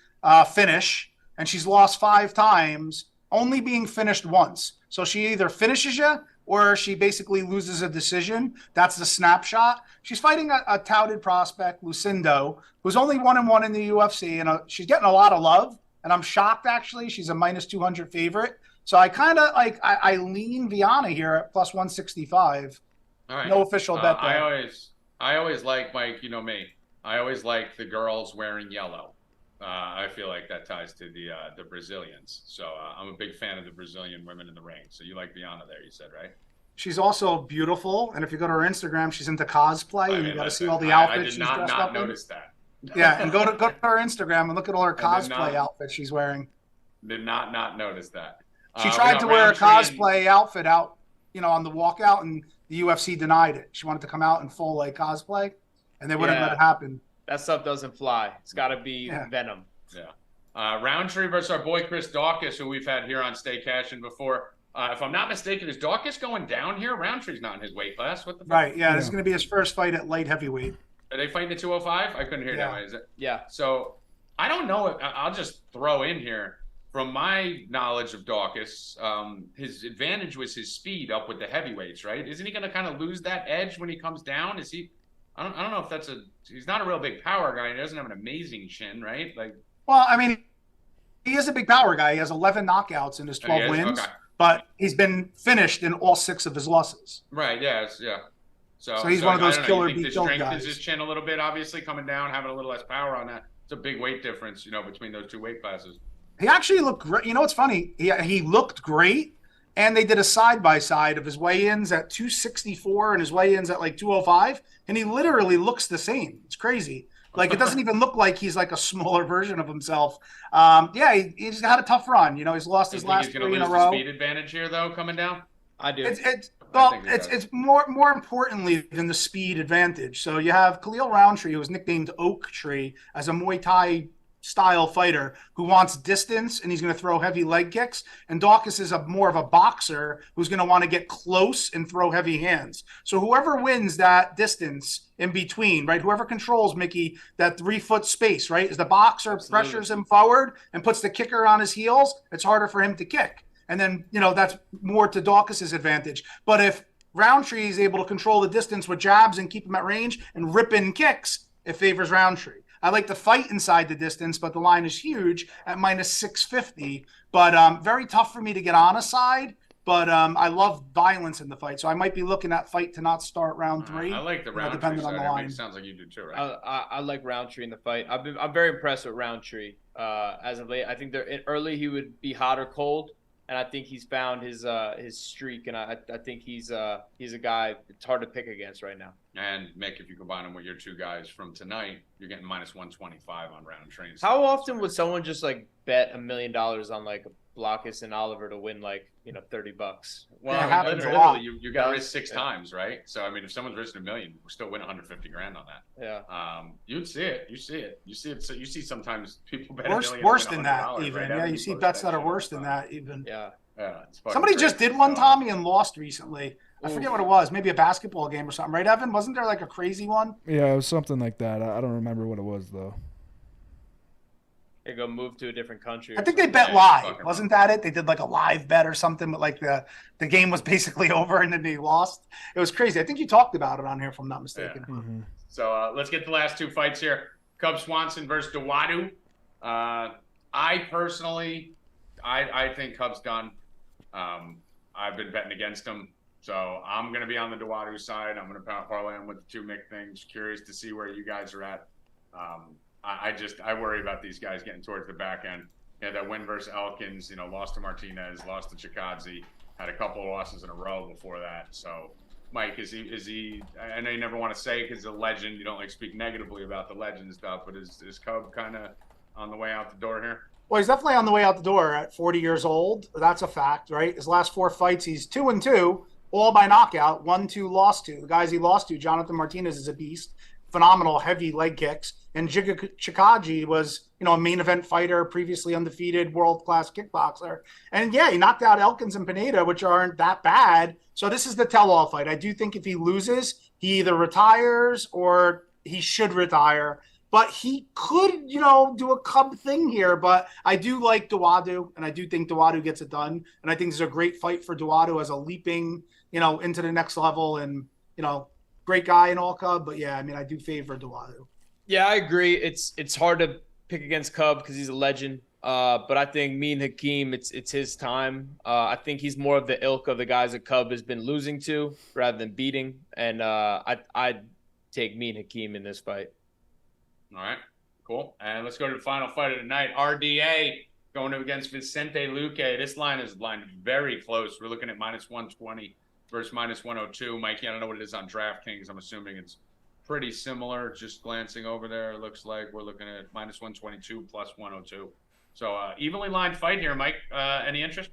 finish, and she's lost 5 times, only being finished once. So she either finishes you or she basically loses a decision. That's the snapshot. She's fighting a touted prospect, Lucindo, who's only 1-1 in the UFC, and she's getting a lot of love. And I'm shocked, actually. She's a minus 200 favorite. So I kind of I lean Viana here at plus 165. All right. No official bet there. I always like, Mike, you know me. I always like the girls wearing yellow. I feel like that ties to the Brazilians. So I'm a big fan of the Brazilian women in the ring. So you like Viana there, you said, right? She's also beautiful. And if you go to her Instagram, she's into cosplay. And you got to see all the outfits she's dressed up in. I did not notice that. Yeah, and go to her Instagram and look at all her cosplay outfits she's wearing. Did not notice that. She tried to wear a cosplay outfit out, on the walkout, and the UFC denied it. She wanted to come out in full cosplay, and they wouldn't let it happen. That stuff doesn't fly. It's got to be Venom. Yeah. Roundtree versus our boy Chris Dawkins, who we've had here on Stay Cashin before. If I'm not mistaken, is Dawkins going down here? Roundtree's not in his weight class. What the fuck? Right, yeah. This is going to be his first fight at light heavyweight. Are they fighting at 205? I couldn't hear that. Is it? Yeah. So I don't know. I'll just throw in here. From my knowledge of Dawkins, his advantage was his speed up with the heavyweights, right? Isn't he going to kind of lose that edge when he comes down? Is he? I don't know if he's not a real big power guy. He doesn't have an amazing chin, right? Well, I mean, he is a big power guy. He has 11 knockouts in his 12 wins, but he's been finished in all 6 of his losses. Right. Yeah. So he's one of those killer beat guys. Strengthens his chin a little bit, obviously coming down, having a little less power on that. It's a big weight difference, between those 2 weight classes. He actually looked great. What's funny? He looked great, and they did a side-by-side of his weigh-ins at 264 and his weigh-ins at 205, and he literally looks the same. It's crazy. It doesn't even look like he's a smaller version of himself. He's had a tough run. He's lost his last 3 in a row. Speed advantage here, though, coming down? I do. It's more importantly than the speed advantage. So you have Khalil Roundtree, who was nicknamed Oak Tree, as a Muay Thai style fighter who wants distance, and he's going to throw heavy leg kicks. And Dawkins is more of a boxer who's going to want to get close and throw heavy hands. So whoever wins that distance in between, right? Whoever controls, Mickey, that 3-foot space, right? Is the boxer pressures him forward and puts the kicker on his heels, it's harder for him to kick. And then, that's more to Dawkins' advantage. But if Roundtree is able to control the distance with jabs and keep him at range and rip in kicks, it favors Roundtree. I like to fight inside the distance, but the line is huge at minus 650. But very tough for me to get on a side. But I love violence in the fight, so I might be looking at fight to not start round 3. I like the Roundtree side. I mean, it sounds like you do too, right? I like Roundtree in the fight. I'm very impressed with Roundtree as of late. I think early he would be hot or cold, and I think he's found his streak, and I think he's a guy it's hard to pick against right now. And Mick, if you combine him with your 2 guys from tonight, you're getting minus 125 on Roundtree. How often would someone just bet $1 million on Blockus and Oliver to win $30? Well, it happens a lot. You got to risk 6 times, right? So I mean, if someone's risking $1 million, we'll still win 150 grand on that. Yeah. You'd see it. You see it. So you see sometimes people bet worse than that even. Right? Yeah, you see bets that are worse than that even. Yeah. Somebody just did one, Tommy, and lost recently. I forget what it was. Maybe a basketball game or something, right, Evan? Wasn't there a crazy one? Yeah, it was something like that. I don't remember what it was though. They go move to a different country. I think they bet live. Wasn't that it? They did a live bet or something, but the game was basically over and then they lost. It was crazy. I think you talked about it on here, if I'm not mistaken. Yeah. Mm-hmm. So let's get the last 2 fights here. Cub Swanson versus Dawadu. I personally, I think Cub's done. I've been betting against him. So I'm going to be on the Duadu side. I'm going to parlay him with the two Mick things. Curious to see where you guys are at. I worry about these guys getting towards the back end. Yeah, that win versus Elkins, lost to Martinez, lost to Chikadze, had a couple of losses in a row before that. So, Mike, is he? I know you never want to say because he's a legend. You don't like speak negatively about the legend stuff, but is Cub kind of on the way out the door here? Well, he's definitely on the way out the door at 40 years old. That's a fact, right? His last 4 fights, he's 2-2, all by knockout. 1-2, lost to. The guys he lost to, Jonathan Martinez is a beast. Phenomenal, heavy leg kicks. And Chikadze was, a main event fighter, previously undefeated, world-class kickboxer. And yeah, he knocked out Elkins and Pineda, which aren't that bad. So this is the tell-all fight. I do think if he loses, he either retires or he should retire. But he could, do a Cub thing here. But I do like Duadu, and I do think Duadu gets it done. And I think this is a great fight for Duadu as a leaping, into the next level. And, great guy in all Cub. But, yeah, I do favor Duadu. Yeah, I agree. It's hard to pick against Cub because he's a legend. But I think me and Hakeem, it's his time. I think he's more of the ilk of the guys that Cub has been losing to rather than beating. And I'd take me and Hakeem in this fight. All right, cool. And let's go to the final fight of the night. RDA going up against Vicente Luque. This line is lined very close. We're looking at -120 versus -102. Mikey, I don't know what it is on DraftKings. I'm assuming it's pretty similar. Just glancing over there, it looks like we're looking at -122 plus 102. So evenly lined fight here, Mike. Any interest?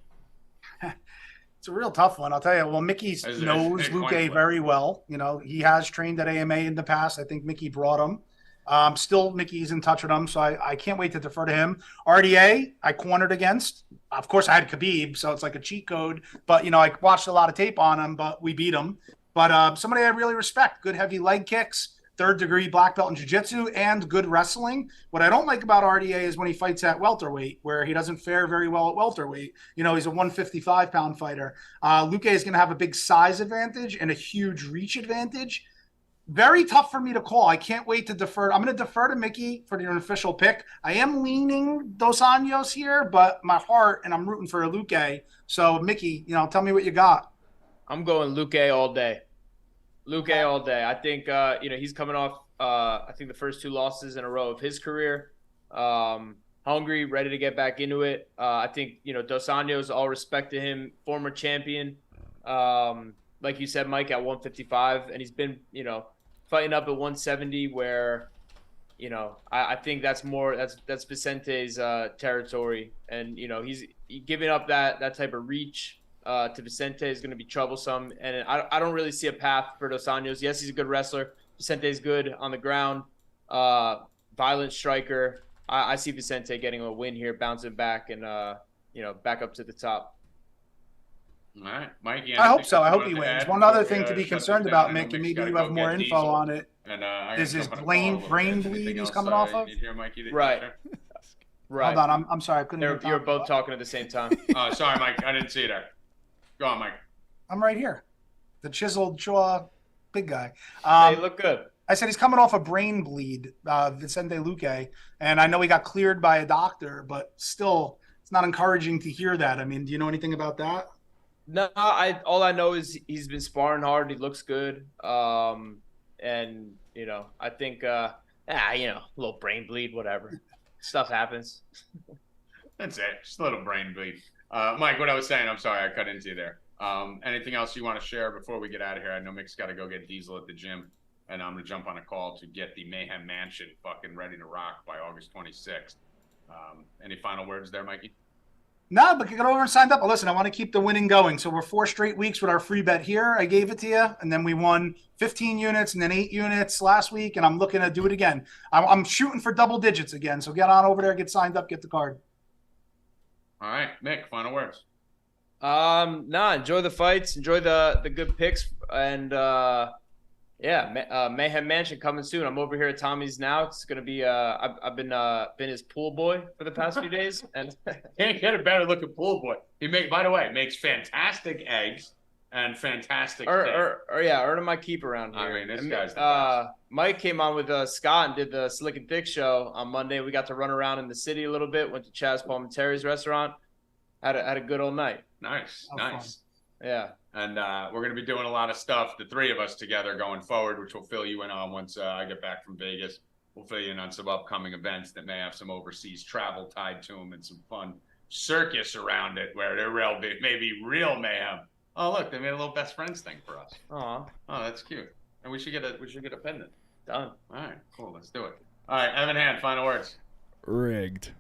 It's a real tough one. I'll tell you. Well, Mickey knows Luque very well. He has trained at AMA in the past. I think Mickey brought him. Still, Mickey's in touch with him, so I can't wait to defer to him. RDA, I cornered against. Of course, I had Khabib, so it's like a cheat code. But, I watched a lot of tape on him, but we beat him. But somebody I really respect. Good heavy leg kicks, third-degree black belt in jiu-jitsu, and good wrestling. What I don't like about RDA is when he fights at welterweight, where he doesn't fare very well at welterweight. He's a 155-pound fighter. Luque is going to have a big size advantage and a huge reach advantage. Very tough for me to call. I can't wait to defer. I'm going to defer to Mickey for your official pick. I am leaning Dos Anjos here, but my heart, and I'm rooting for Luque. So, Mickey, tell me what you got. I'm going Luque all day. Luque all day. I think, he's coming off, I think the first 2 losses in a row of his career. Hungry, ready to get back into it. I think, Dos Anjos, all respect to him, former champion. Like you said, Mike, at 155, and he's been, fighting up at 170 where, I think that's Vicente's territory. And, he's giving up that type of reach to Vicente is going to be troublesome. And I don't really see a path for Dos Anjos. Yes, he's a good wrestler. Vicente's good on the ground, violent striker. I see Vicente getting a win here, bouncing back and, back up to the top. All right, Mike. I hope so. I hope he wins. One other thing to be concerned about, Mick, and maybe you have more info on it, is his brain bleed he's coming off of. Right. Hold on, I'm sorry. I couldn't. You're both talking at the same time. Oh, sorry, Mike. I didn't see that. Go on, Mike. I'm right here. The chiseled jaw, big guy. They look good. I said he's coming off a brain bleed, Vicente Luque, and I know he got cleared by a doctor, but still, it's not encouraging to hear that. do you know anything about that? No, all I know is he's been sparring hard. He looks good. And, I think, a little brain bleed, whatever. Stuff happens. That's it. Just a little brain bleed. Mike, what I was saying, I'm sorry, I cut into you there. Anything else you want to share before we get out of here? I know Mick's got to go get Diesel at the gym, and I'm going to jump on a call to get the Mayhem Mansion fucking ready to rock by August 26th. Any final words there, Mikey? No, but you got over and signed up. Well, listen, I want to keep the winning going. So we're 4 straight weeks with our free bet here. I gave it to you, and then we won 15 units and then 8 units last week, and I'm looking to do it again. I'm shooting for double digits again. So get on over there, get signed up, get the card. All right, Mick, final words. Enjoy the fights, enjoy the good picks, and Mayhem Mansion coming soon. I'm over here at Tommy's now. It's gonna be I've been his pool boy for the past few days, and can't get a better looking pool boy. By the way, makes fantastic eggs and fantastic earning my keep around here. This guy's the best. Mike came on with Scott and did the Slick and Thick show on Monday. We got to run around in the city a little bit. Went to Chaz Palminteri's restaurant. Had a good old night. Nice. Yeah. And we're going to be doing a lot of stuff, the three of us together going forward, which we'll fill you in on once I get back from Vegas. We'll fill you in on some upcoming events that may have some overseas travel tied to them and some fun circus around it where there will be maybe real mayhem. Oh, look, they made a little best friends thing for us. Oh, that's cute. And we should get a pendant. Done. All right, cool. Let's do it. All right, Evan Hand, final words. Rigged.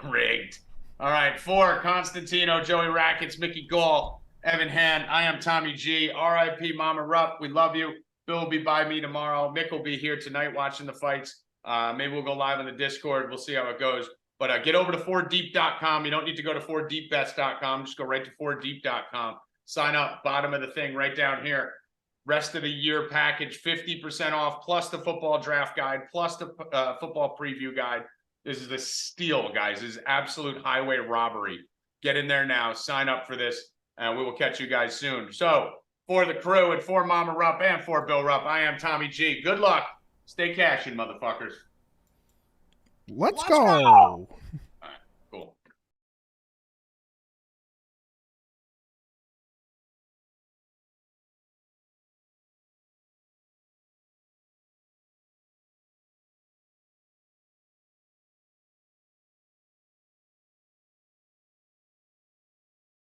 Rigged. All right, for Constantino, Joey Rackets, Mickey Gall, Evan Hand, I am Tommy G. R.I.P. Mama Rupp. We love you. Bill will be by me tomorrow. Mick will be here tonight watching the fights. Maybe we'll go live on the Discord. We'll see how it goes. But get over to 4deep.com. You don't need to go to 4deepbets.com. Just go right to 4deep.com. Sign up. Bottom of the thing right down here. Rest of the year package, 50% off, plus the football draft guide, plus the football preview guide. This is a steal, guys. This is absolute highway robbery. Get in there now. Sign up for this, and we will catch you guys soon. So, for the crew and for Mama Rupp and for Bill Rupp, I am Tommy G. Good luck. Stay cashing, motherfuckers. Let's go.